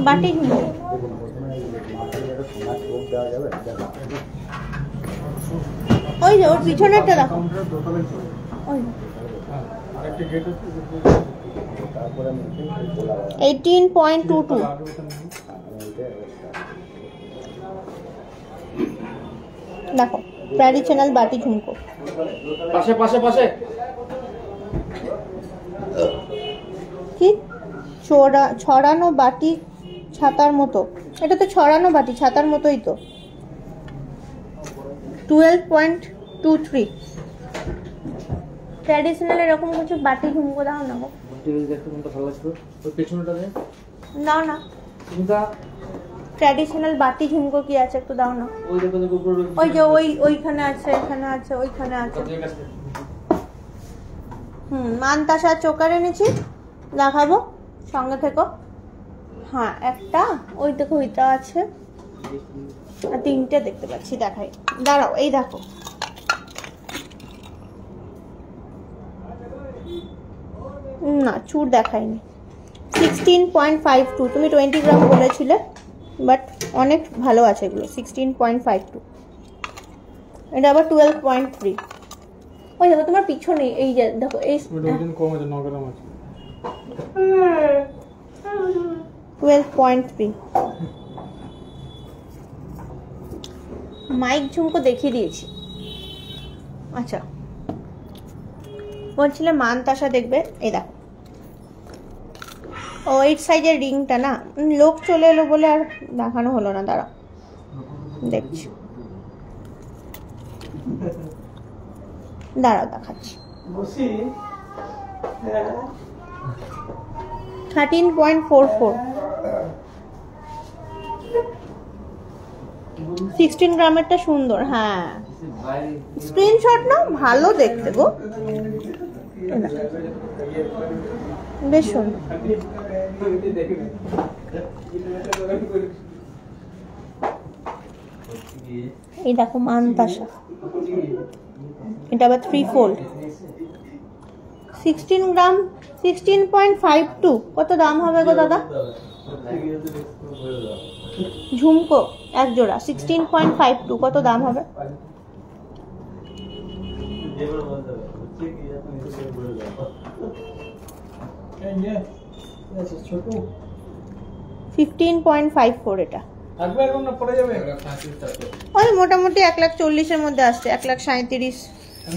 বাটি ঝুমকো ওই যে ওর পিছনেরটা দেখো, ওই 18.22। দেখো ট্র্যাডিশনাল বাটি ঝুমকো, পাশে পাশে পাশে কি ছড়ানো বাটি ছাতার মতো। এটা তো ছড়ানো বাটি ছাতার মতোই তো। 12.23 ট্র্যাডিশনাল এরকম কিছু বাটি ঝুমকো দাও না গো। না না ট্র্যাডিশনাল বাটি ঝুমকো কি আছে একটু দাও না। ওই যে ওইখানে আছে, এখানে আছে, ওইখানে আছে। মানতাসা চোকার এনেছি, দেখাবো, সঙ্গে থেকো। হ্যাঁ একটা ওই দেখো, ওইটা আছে, আর 3টে দেখতে পাচ্ছি, দেখাই, দাঁড়াও। এই দেখো না চুর দেখাইনি। 16.52, তুমি 20 গ্রাম বলেছিলে, বাট অনেক ভালো আছে এগুলো। 16.52, এটা আবার 12.3। ওই দেখো তোমার পিছনে, এই যে দেখো, এই 12.3। মাইক ঝুমকো দেখিয়ে দিয়েছি। আচ্ছা বলছিলে মানতাসা দেখবে, এই দেখো ও এইট সাইজের রিংটা না, লোক চলে এলো বলে আর দেখানো হলো না। দাঁড়া দেখছি, দাঁড়াও দেখাচ্ছি। 13.44, 16 গ্রামেরটা সুন্দর। হ্যাঁ স্ক্রিনশট নাও, ভালো দেখতে গো, বেশ সুন্দর। এই দেখো মানতাসা, এটা আবার 3 fold 16 গ্রাম 16.52। কত দাম হবে গো দাদা? ঝুমকো এক জোড়া 16.52, কত দাম হবে? 15.54 এটা। ওই মোটামুটি 1,40,000 মধ্যে আসছে, 1,37,000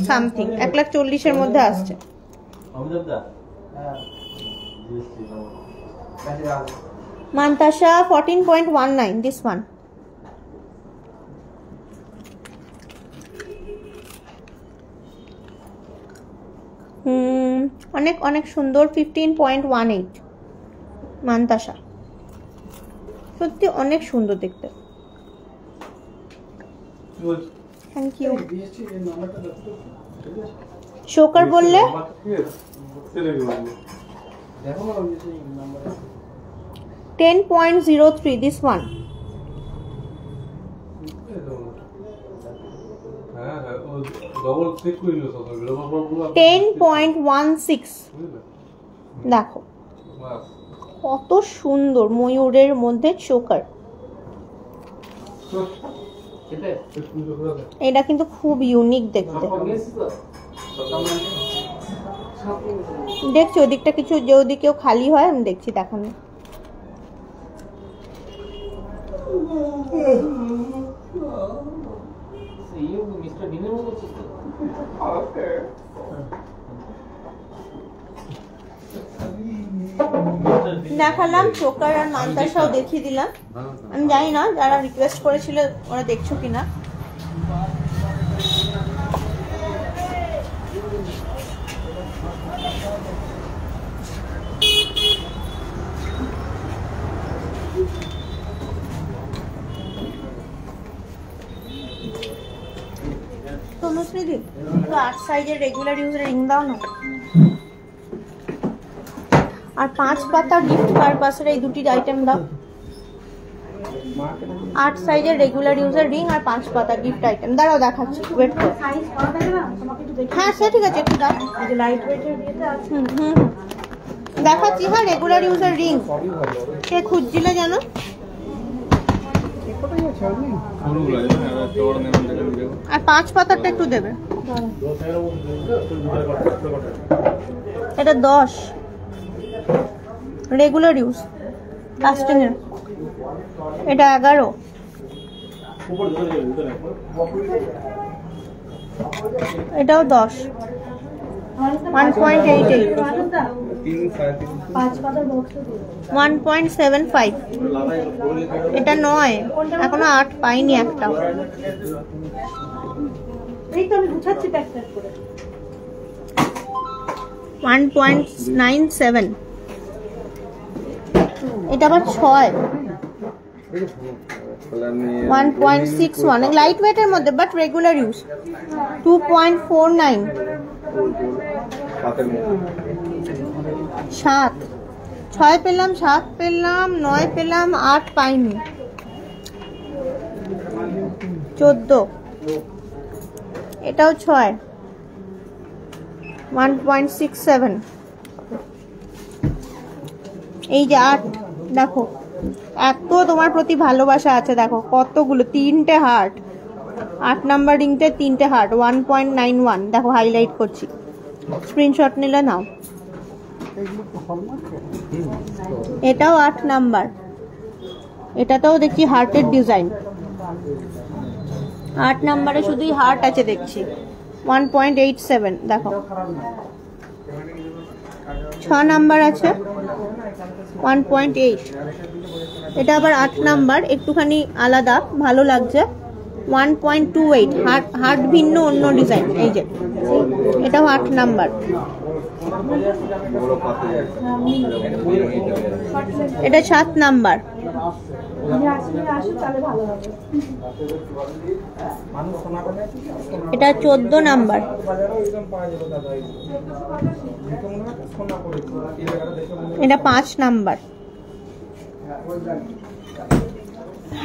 সামথিং, 1,40,000 মধ্যে আসছে। মানতাসা 14.19 this one। অনেক অনেক সুন্দর 15.18 মানতাসা, সত্যি অনেক সুন্দর দেখতে। Thank you. শোকার বললে 10.03 this one। 10.16 দেখো কত সুন্দর, ময়ূরের মধ্যে চোকার। এটা কিন্তু খুব ইউনিক দেখতে। দেখছি ওদিকটা কিছু, যে ওদিকেও খালি হয় আমি দেখছি দেখানো। দেখালাম চোকার আর মানতাসাও দেখিয়ে দিলাম। আমি জানি না যারা রিকোয়েস্ট করেছিল ওরা দেখছো কিনা। তনুশ্রীদি তো 8 সাইজের রেগুলার ইউজের রিং দাও না, আর 5 পাতা গিফট পারপাসের এই দুটি আইটেম দাও। 8 সাইজের রেগুলার ইউজের রিং আর 5 পাতা গিফট আইটেম। দাঁড়াও দেখাচ্ছি, ওয়েট করো। হ্যাঁ সে ঠিক আছে, একটু দাও। দেখাচ্ছি। হ্যাঁ রেগুলার ইউজের রিং কে খুঁজছিলে জানো? আর 5 পাতাটা একটু দেবে। এটা 10 রেগুলার ইউজ কাস্টিং এর, এটা 11, এটাও 10, 1.88, 1.75, এটা 9, এখনো 8 পাইনি একটা। এই তো আমি বুঝাচ্ছি প্যাকটা করে। 1.97, এটা আবার 6, 1.61, লাইট ওয়েটের মধ্যে বাট রেগুলার ইউজ। 2.49, 7, 6 পেলাম, 7 পেলাম, 9 পেলাম, 8 পাইনি। 14, এটাও 6, 1.67, এই যে 8। দেখো এত তোমার প্রতি ভালোবাসা আছে, দেখো কতগুলো, 3টে হার্ট। 8 নাম্বার রিংতে 3টে হার্ট, 1.91। দেখো হাইলাইট করছি, স্ক্রিনশট নিলে নাও। এটাও 8 নাম্বার, এটাতেও দেখছি হার্টের ডিজাইন। 8 নাম্বারে শুধুই হার্ট আছে দেখছি, 1.87। দেখো 6 নাম্বার আছে 1.8, এটা আবার 8 নাম্বার, একটুখানি আলাদা, ভালো লাগছে। 1.28, হার্ট ভিন্ন, অন্য ডিজাইন। এই যে এটাও 8 নাম্বার, এটা 7 নাম্বার, এটা 14 নাম্বার, এটা 5 নাম্বার।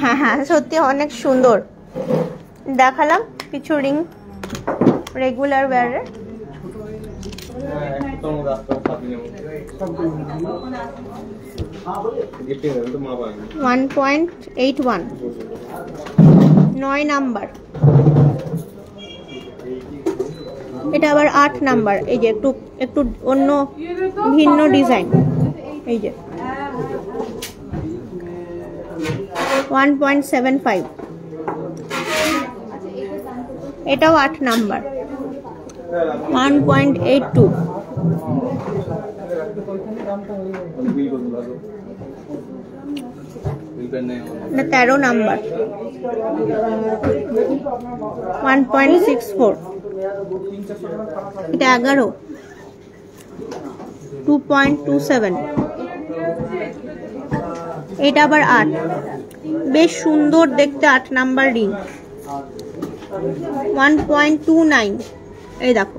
হ্যাঁ হ্যাঁ সত্যি অনেক সুন্দর। দেখালাম কিছু রিং রেগুলার ওয়্যারের। 1.81 9 নাম্বার। এটা আবার 8 নাম্বার। এই যে একটু একটু অন্য ভিন্ন ডিজাইন। এই যে 1.75। এটাও 8 নাম্বার 1.82। এটা 13 নাম্বার 1.64। এটা 11 2.27। এটা আবার 8। বেশ সুন্দর দেখতে 8 নাম্বার রিং 1.29। এই দেখো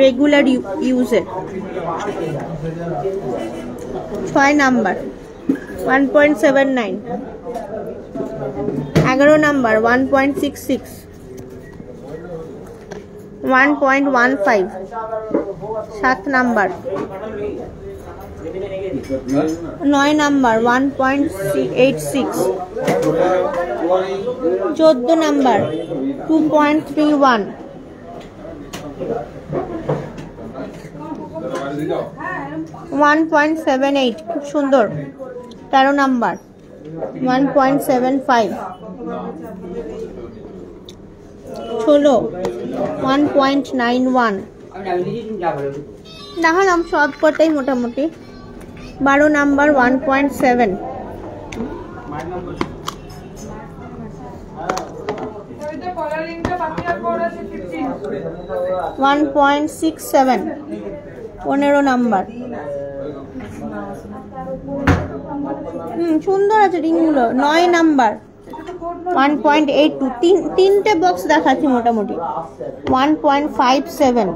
রেগুলার ইউজের। 6 number 1.79। 11 number 1.66 1.15। 7 number 9 number 1.86। 14 number 2.31। 1.78 খুব সুন্দর। 13 নাম্বার 1.75। 16 1.91। দেখালাম সব কটাই মোটামুটি। 12 নাম্বার 1.7। 1.67। 15 নাম্বার। সুন্দর আছে রিংগুলো। 9 নাম্বার 1.82। তিনটে বক্স দেখাচ্ছি মোটামুটি 1.57।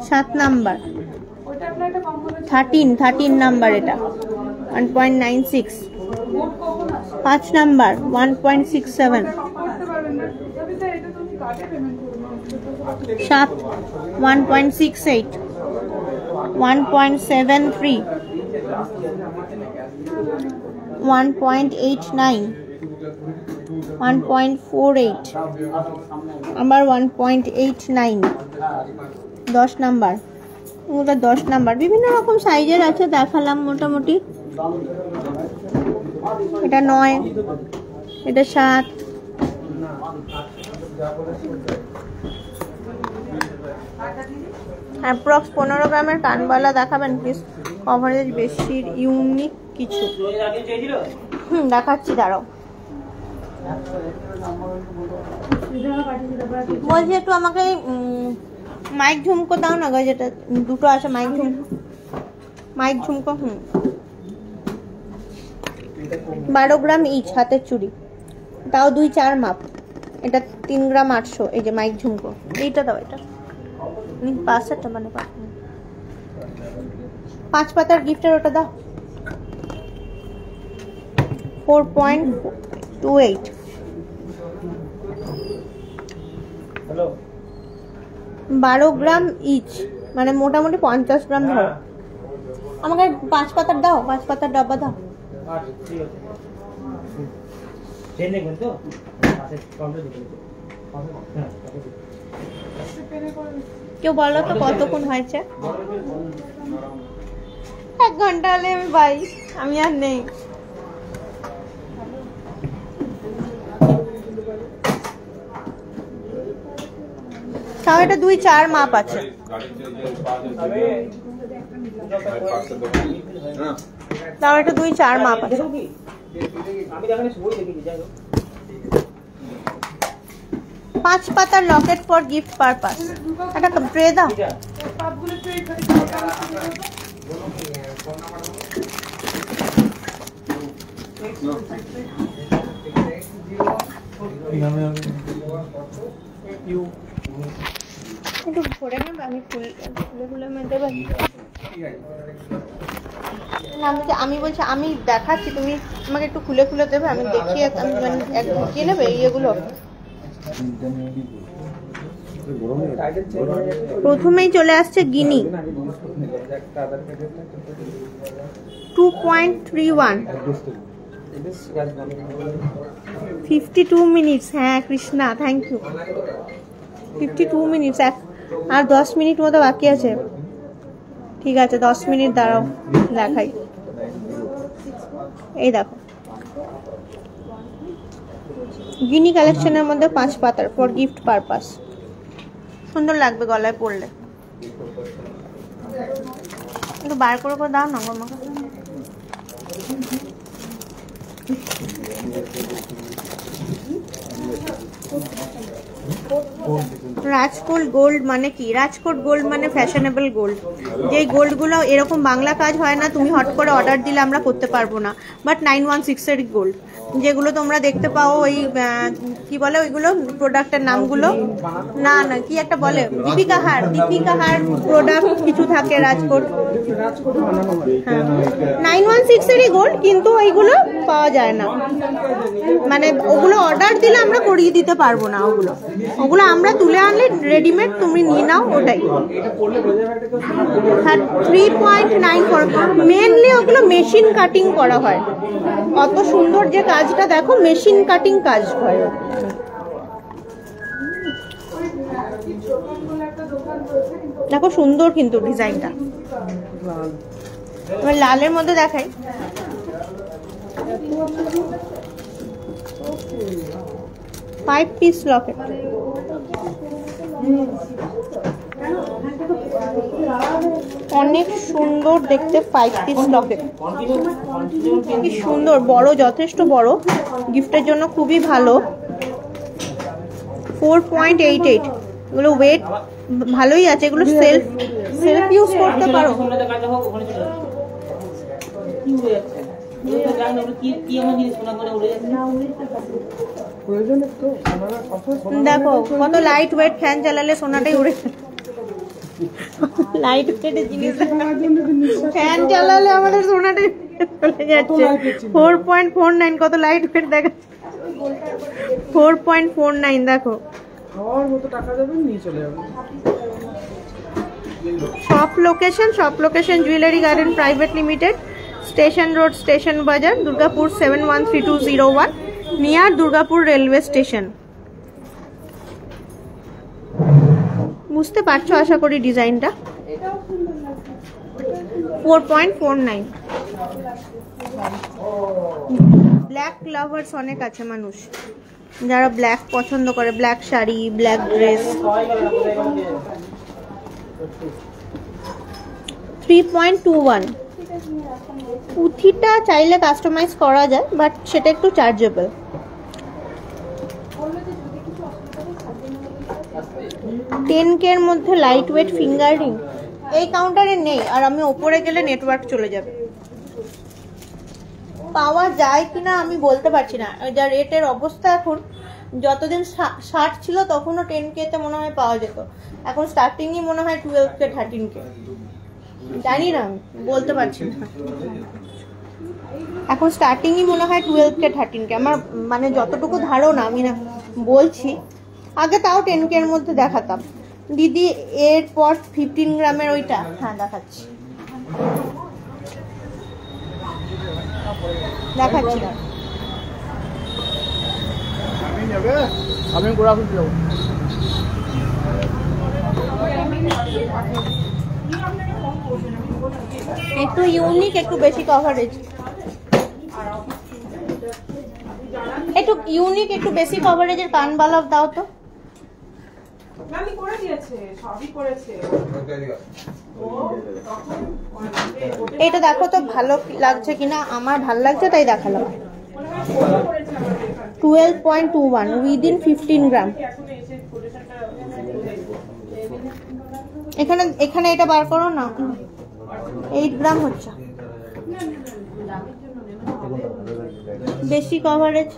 7 নাম্বার 13 নাম্বার এটা 1.96। 5 নাম্বার 1.67। 7 1.68। 1.73। 1.89। 1.48। আবার 1.89। 10 নাম্বার। ওটা 10 নাম্বার। বিভিন্ন রকম সাইজের আছে দেখালাম মোটামুটি। এটা 9। এটা 7। অ্যাপ্রক্স 15 গ্রামের কানবালা দেখাবেন প্লিজ। কভারেজ বেশি ইউনিক কিছু দেখাচ্ছি দাঁড়াও। বলছি একটু আমাকে মাইক ঝুমকো দাও না গো, যেটা দুটো আছে মাইক ঝুমকো। 12 গ্রাম ইচ হাতের চুড়ি, তাও 2-4 মাপ। এটা 3 গ্রাম 800। এই যে মাইক ঝুমকো। এইটা দাও। এটা পাঁচটা মানে 5 পাতার গিফটের ওটা দাও। 4.28। 12 গ্রাম ইচ মানে মোটামুটি 50 গ্রাম ধরো। আমাকে 5 পাতার দাও, 5 পাতার ডাব্বা দাও। কেউ বলো তো কতক্ষণ হয়েছে? 1 ঘন্টা হলে আমি পাই। আমি আর নেই। তাও এটা 2-4 মাপ আছে। তাও এটা 2-4 মাপ আছে। 5 পাতার লকেট ফর গিফট পারপাস। এটা ট্রে দাও। একটু ভরে নেবে, আমি খুলে মধ্যে আমি বলছি আমি দেখাচ্ছি, তুমি আমাকে একটু খুলে খুলে দেবে, আমি দেখিয়ে আমি একদম ঢুকিয়ে নেবে এগুলো। প্রথমেই চলে আসছে গিনি 2.31 52 মিনিটস। হ্যাঁ কৃষ্ণা, থ্যাংক ইউ। 52 মিনিটস, আর 10 মিনিট মতো বাকি আছে। ঠিক আছে 10 মিনিট দাঁড়াও দেখাই। এই দেখো গিনি কালেকশনের মধ্যে 5 পাতার ফর গিফট পারপাস। সুন্দর লাগবে গলায় পরলে। একটু বার করে দাও না আমাকে। রাজকোট গোল্ড মানে কি? রাজকোট গোল্ড মানে ফ্যাশনেবল গোল্ড। যেই গোল্ডগুলো এরকম বাংলা কাজ হয় না, তুমি হট করে অর্ডার দিলে আমরা করতে পারবো না, বাট 916 এর গোল্ড, যেগুলো তোমরা দেখতে পাও ওই কি বলে ওইগুলো প্রোডাক্টের নামগুলো, না না কি একটা বলে, দীপিকা হার প্রোডাক্ট কিছু থাকে রাজকোট। 916 এরই গোল্ড, কিন্তু ওইগুলো পাওয়া যায় না, মানে ওগুলো অর্ডার দিলে আমরা করিয়ে দিতে পারবো না। ওগুলো আমরা তুলে আনলে রেডিমেড তুমি নিয়ে নাও, ওটাই। 3.94 মেনলি ওগুলো মেশিন কাটিং করা হয়। অত সুন্দর যে কাজটা দেখো, মেশিন কাটিং কাজ হয়। দেখো সুন্দর কিন্তু ডিজাইনটা। লালের মধ্যে দেখাই, ফাইভ পিস লকেট। অনেক সুন্দর দেখতে 5 পিস লকেট, কি সুন্দর, বড়, যথেষ্ট বড়, গিফটের জন্য খুবই ভালো। 4.88 এগুলো ওয়েট ভালোই আছে, এগুলো সেলফ ইউজ করতে পারো। দেখো কত লাইট ওয়েট, ফ্যান চালালে সোনাটাই উড়ে, লাইট ওয়েটের জিনিস, ফ্যান চালালে আমাদের সোনাটাই চলে যাচ্ছে। 4.49 কত লাইট ওয়েট দেখা, 4.49 দেখো। Shop location jewellery garden private limited, station road, station Bazar, Durgapur 713201, near Durgapur railway station. বুঝতে পারছো আশা করি ডিজাইনটা। 4.49। ব্ল্যাক লাভার্স অনেক আছে মানুষ, যারা ব্ল্যাক পছন্দ করে, ব্ল্যাক শাড়ি, ব্ল্যাক ড্রেস। 3.21 পুঁথিটা চাইলে কাস্টমাইজ করা যায়, বাট সেটা একটু চার্জেবল। 10K এর মধ্যে লাইট ওয়েট ফিঙ্গার রিং এই কাউন্টারে নেই, আর আমি ওপরে গেলে নেটওয়ার্ক চলে যাবে। পাওয়া যায় কিনা আমি বলতে পারছি না, যা রেটের অবস্থা এখন, যতদিন 60 ছিল তখনও 10K তে মনে হয় পাওয়া যেত, এখন স্টার্টিংই মনে হয় 12K 13K, জানি না বলতে পারছি না, এখন স্টার্টিংই মনে হয় 12K 13K, আমার মানে যতটুকু ধারণা, আমি না বলছি। আগে তাও 10K এর মধ্যে দেখাতাম। দিদি এরপর 15 গ্রামের ওইটা, হ্যাঁ দেখাচ্ছি, আমি গোড়াপুর যাবো। একটু ইউনিক, একটু বেশি কভারেজ, একটু ইউনিক, একটু বেশি কভারেজের কানবালা দাও তো। এটা দেখো তো ভালো লাগছে কিনা, আমার ভালো লাগছে তাই দেখালাম। 12.21 উইদিন 15 গ্রাম। এখানে এটা বার করো না, 8 গ্রাম হচ্ছে, বেশি কভারেজ।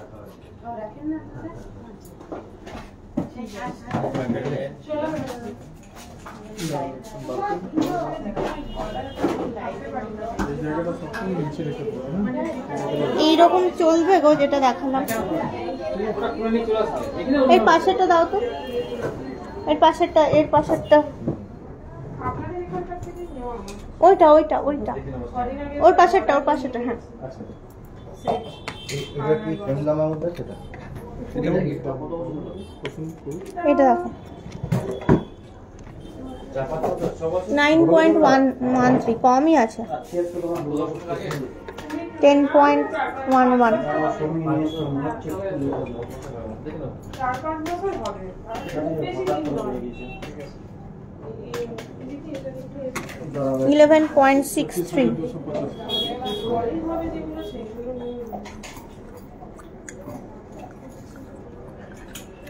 এইরকম চলবে গো, যেটা দেখালাম। এর পাশেরটা দাও তো, এর পাশেরটা, এর পাশেরটা, ওইটা ওইটা ওইটা, ওর পাশেরটা, ওর পাশেরটা। হ্যাঁ এটা দেখো 9.113, কমই আছে। 10.11। 11.63।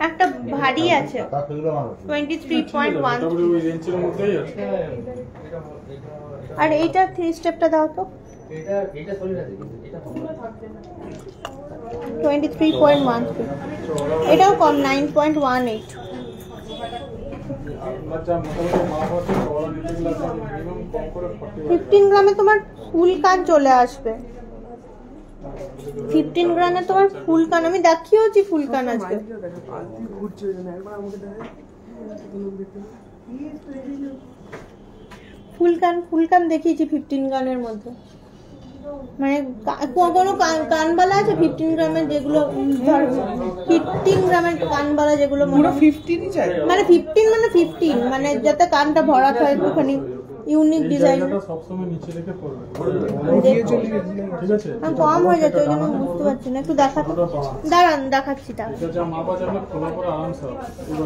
একটা ভারী আছে 23.1। আর এইটা 3 স্টেপটা দাও তো। 23.13। এটাও কম 9.18। 15 গ্রামে তোমার ফুল কান চলে আসবে। 15 গ্রামে তোমার ফুল কান, আমি দেখিয়েছি ফুল কান আজকে। ফুল কান দেখিয়েছি 15 গ্রামের মধ্যে। মানে কোনো কানবালা আছে 15 গ্রামের, যেগুলো 15 গ্রামের কানবালা যেগুলো মানে 15 মানে 15 মানে যাতে কানটা ভরাট হয়, একটুখানি ইউনিক ডিজাইন। কম হয়ে যাচ্ছে, ওই জন্য বুঝতে পারছি না। একটু দাঁড়ান দেখাচ্ছি।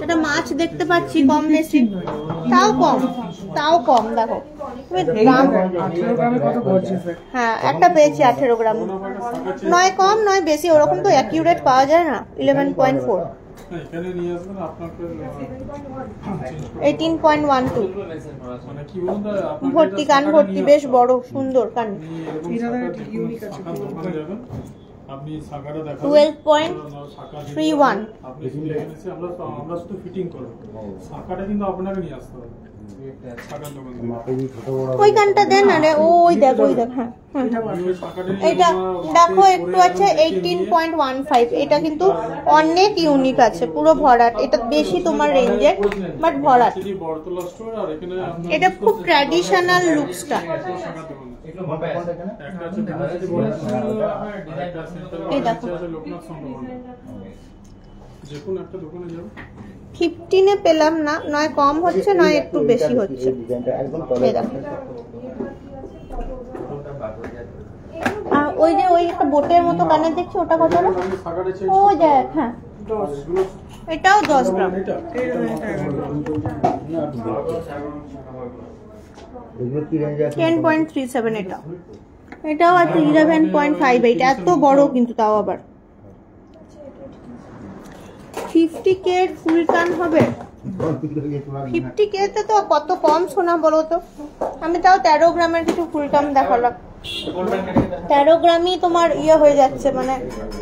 এটা মাছ দেখতে পাচ্ছি কম বেশি, তাও কম দেখো। হ্যাঁ একটা পেয়েছি 18 গ্রাম, নয় কম নয় বেশি, ওরকম তো অ্যাকিউরেট পাওয়া যায় না। 11.4। 18.12। ভর্তি কান ভর্তি, বেশ বড় সুন্দর কান। 12.31। ওই কানটা দেন। আরে ওই দেখ, ওই দেখ। হ্যাঁ এটা দেখো একটু আছে 18.15। এটা কিন্তু অনেক ইউনিক আছে, পুরো ভরাট। এটা বেশি তোমার রেঞ্জের, বাট ভরাট। এটা খুব ট্র্যাডিশনাল লুকসটা। এই দেখো 15-এ পেলাম না, নয় কম হচ্ছে নয় একটু বেশি হচ্ছে। আর ওই যে ওই একটা বোটের মতো কানে দেখছি, ওটা কত? ও দেখ। হ্যাঁ এটাও 10 গ্রাম। 10.37। এটাও আছে 11.58। এত বড় কিন্তু, তাও আবার 50K ফুল কান হবে। 50K তে তো কত কম শোনা বলো তো। আমি তাও 13 গ্রামের কিছু ফুল কান দেখালাম। 13 গ্রামই তোমার ইয়ে হয়ে যাচ্ছে, মানে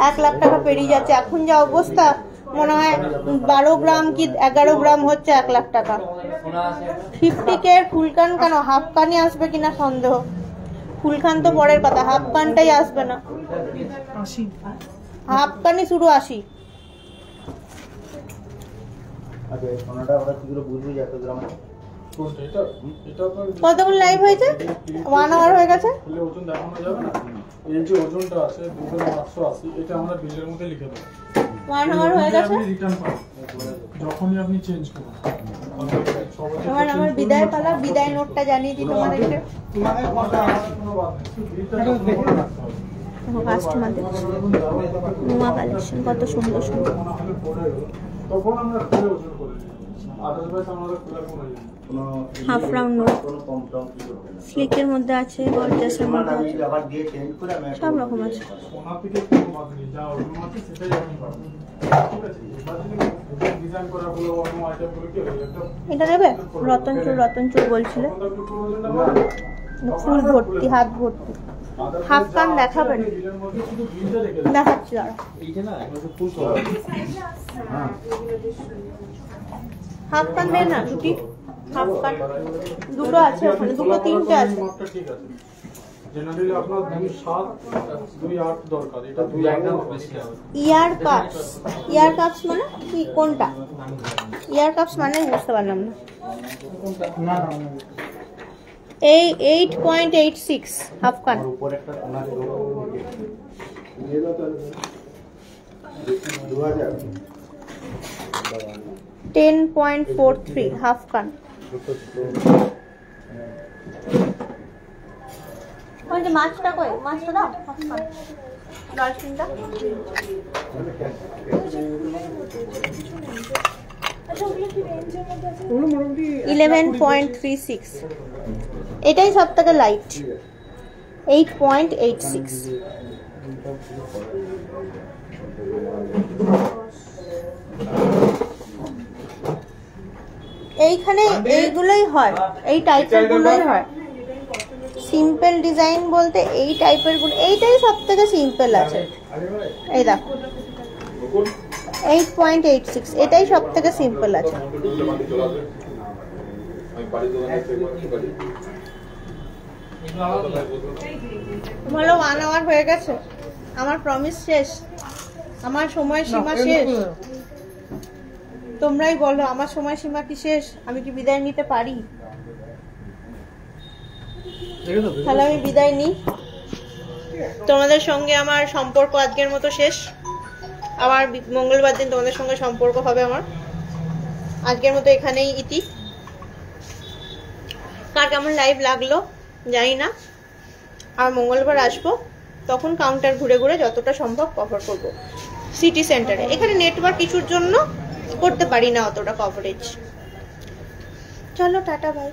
1 লাখ টাকা পেরিয়ে যাচ্ছে। এখন যা অবস্থা, মনে হয় 12 গ্রাম কি 11 গ্রাম হচ্ছে 1 লাখ টাকা। 50K ফুল কান কেন, হাফ কানই আসবে কিনা সন্দেহ। ফুল কান তো পরের কথা, হাফ কানটাই আসবে না। হাফ কানই শুরু 80। কতক্ষণ লাইভ হয়েছে? 1 আওয়ার হয়ে গেছে। ওজন দেখানো যাবে না। এই যে ওজনটা আছে 2880, এটা আমরা বিলের মধ্যে লিখে দেব। 1 আওয়ার হয়ে গেছে। যখনই আপনি চেঞ্জ করুন। আমার বিদায় পালা, বিদায় নোটটা জানিয়ে দিই তোমাদেরকে। কাস্টমারদের নোয়া কালেকশন কত সুন্দর সুন্দর। তখন আমরা খুলে ওজন করে নিই। আদারওয়াইজ আমাদের খোলা কোনো ইয়ে নেই। হাফ রাউন্ড নোট স্লিকের মধ্যে আছে, গর্জাসের মধ্যে আছে, সব রকম আছে। সোনা থেকে কোনো বাদ নেই, যা ওজন আছে সেটাই আপনি পাবেন। ঠিক আছে, এবার ডিজাইন করা হলো অন্য আইটেমগুলো কি হবে? এটা নেবে? রতনচুর বলছিলে, ফুল ভর্তি, হাত ভর্তি। হাফ কান দেখাবেন? দেখাচ্ছি দাঁড়া। হাফ কান দেন না দুটি। হাফ কাট দুটো আছে ওখানে, দুটো তিনটে আছে। মাপটা ঠিক আছে। জেনারেলি আপনার 2.7 2.8 দরকার, এটা 2.8 বেশি হবে। ইয়ার কাপস মানে কি, কোনটা ইয়ার কাপস মানে বুঝতে পারলাম না। না এই 8.86 হাফ কান। উপরে একটা কোনা ছিল 10.43 হাফ কান। ওই যে মাছটা কই, মাছটা দাও হাফ কান, ডলফিনটা। 11.36 এটাই সব থেকে লাইট। 8.86 এইখানে এইগুলোই হয়, এই টাইপের গুলোই হয়। সিম্পল ডিজাইন বলতে এই টাইপের গুলো, এইটাই সব থেকে সিম্পল আছে। এই দেখো 8.86 এটাই সব থেকে সিম্পল আছে। ভালো 1 আওয়ার হয়ে গেছে, আমার প্রমিস শেষ, আমার সময় সীমা শেষ। তোমরাই বলো আমার সময় সীমা কি শেষ, আমি কি বিদায় নিতে পারি? তাহলে আমি বিদায় নিই। তোমাদের সঙ্গে আমার সম্পর্ক আজকের মতো শেষ। আবার মঙ্গলবার দিন তোমাদের সঙ্গে সম্পর্ক হবে আমার। আজকের মতো এখানেই ইতি। কার কেমন লাইভ লাগলো জানি না, আর মঙ্গলবার আসবো, তখন কাউন্টার ঘুরে ঘুরে যতটা সম্ভব কভার করব সিটি সেন্টারে। এখানে নেটওয়ার্ক ইস্যুর জন্য করতে পারি না অতটা কভারেজ। চলো টাটা, বাই।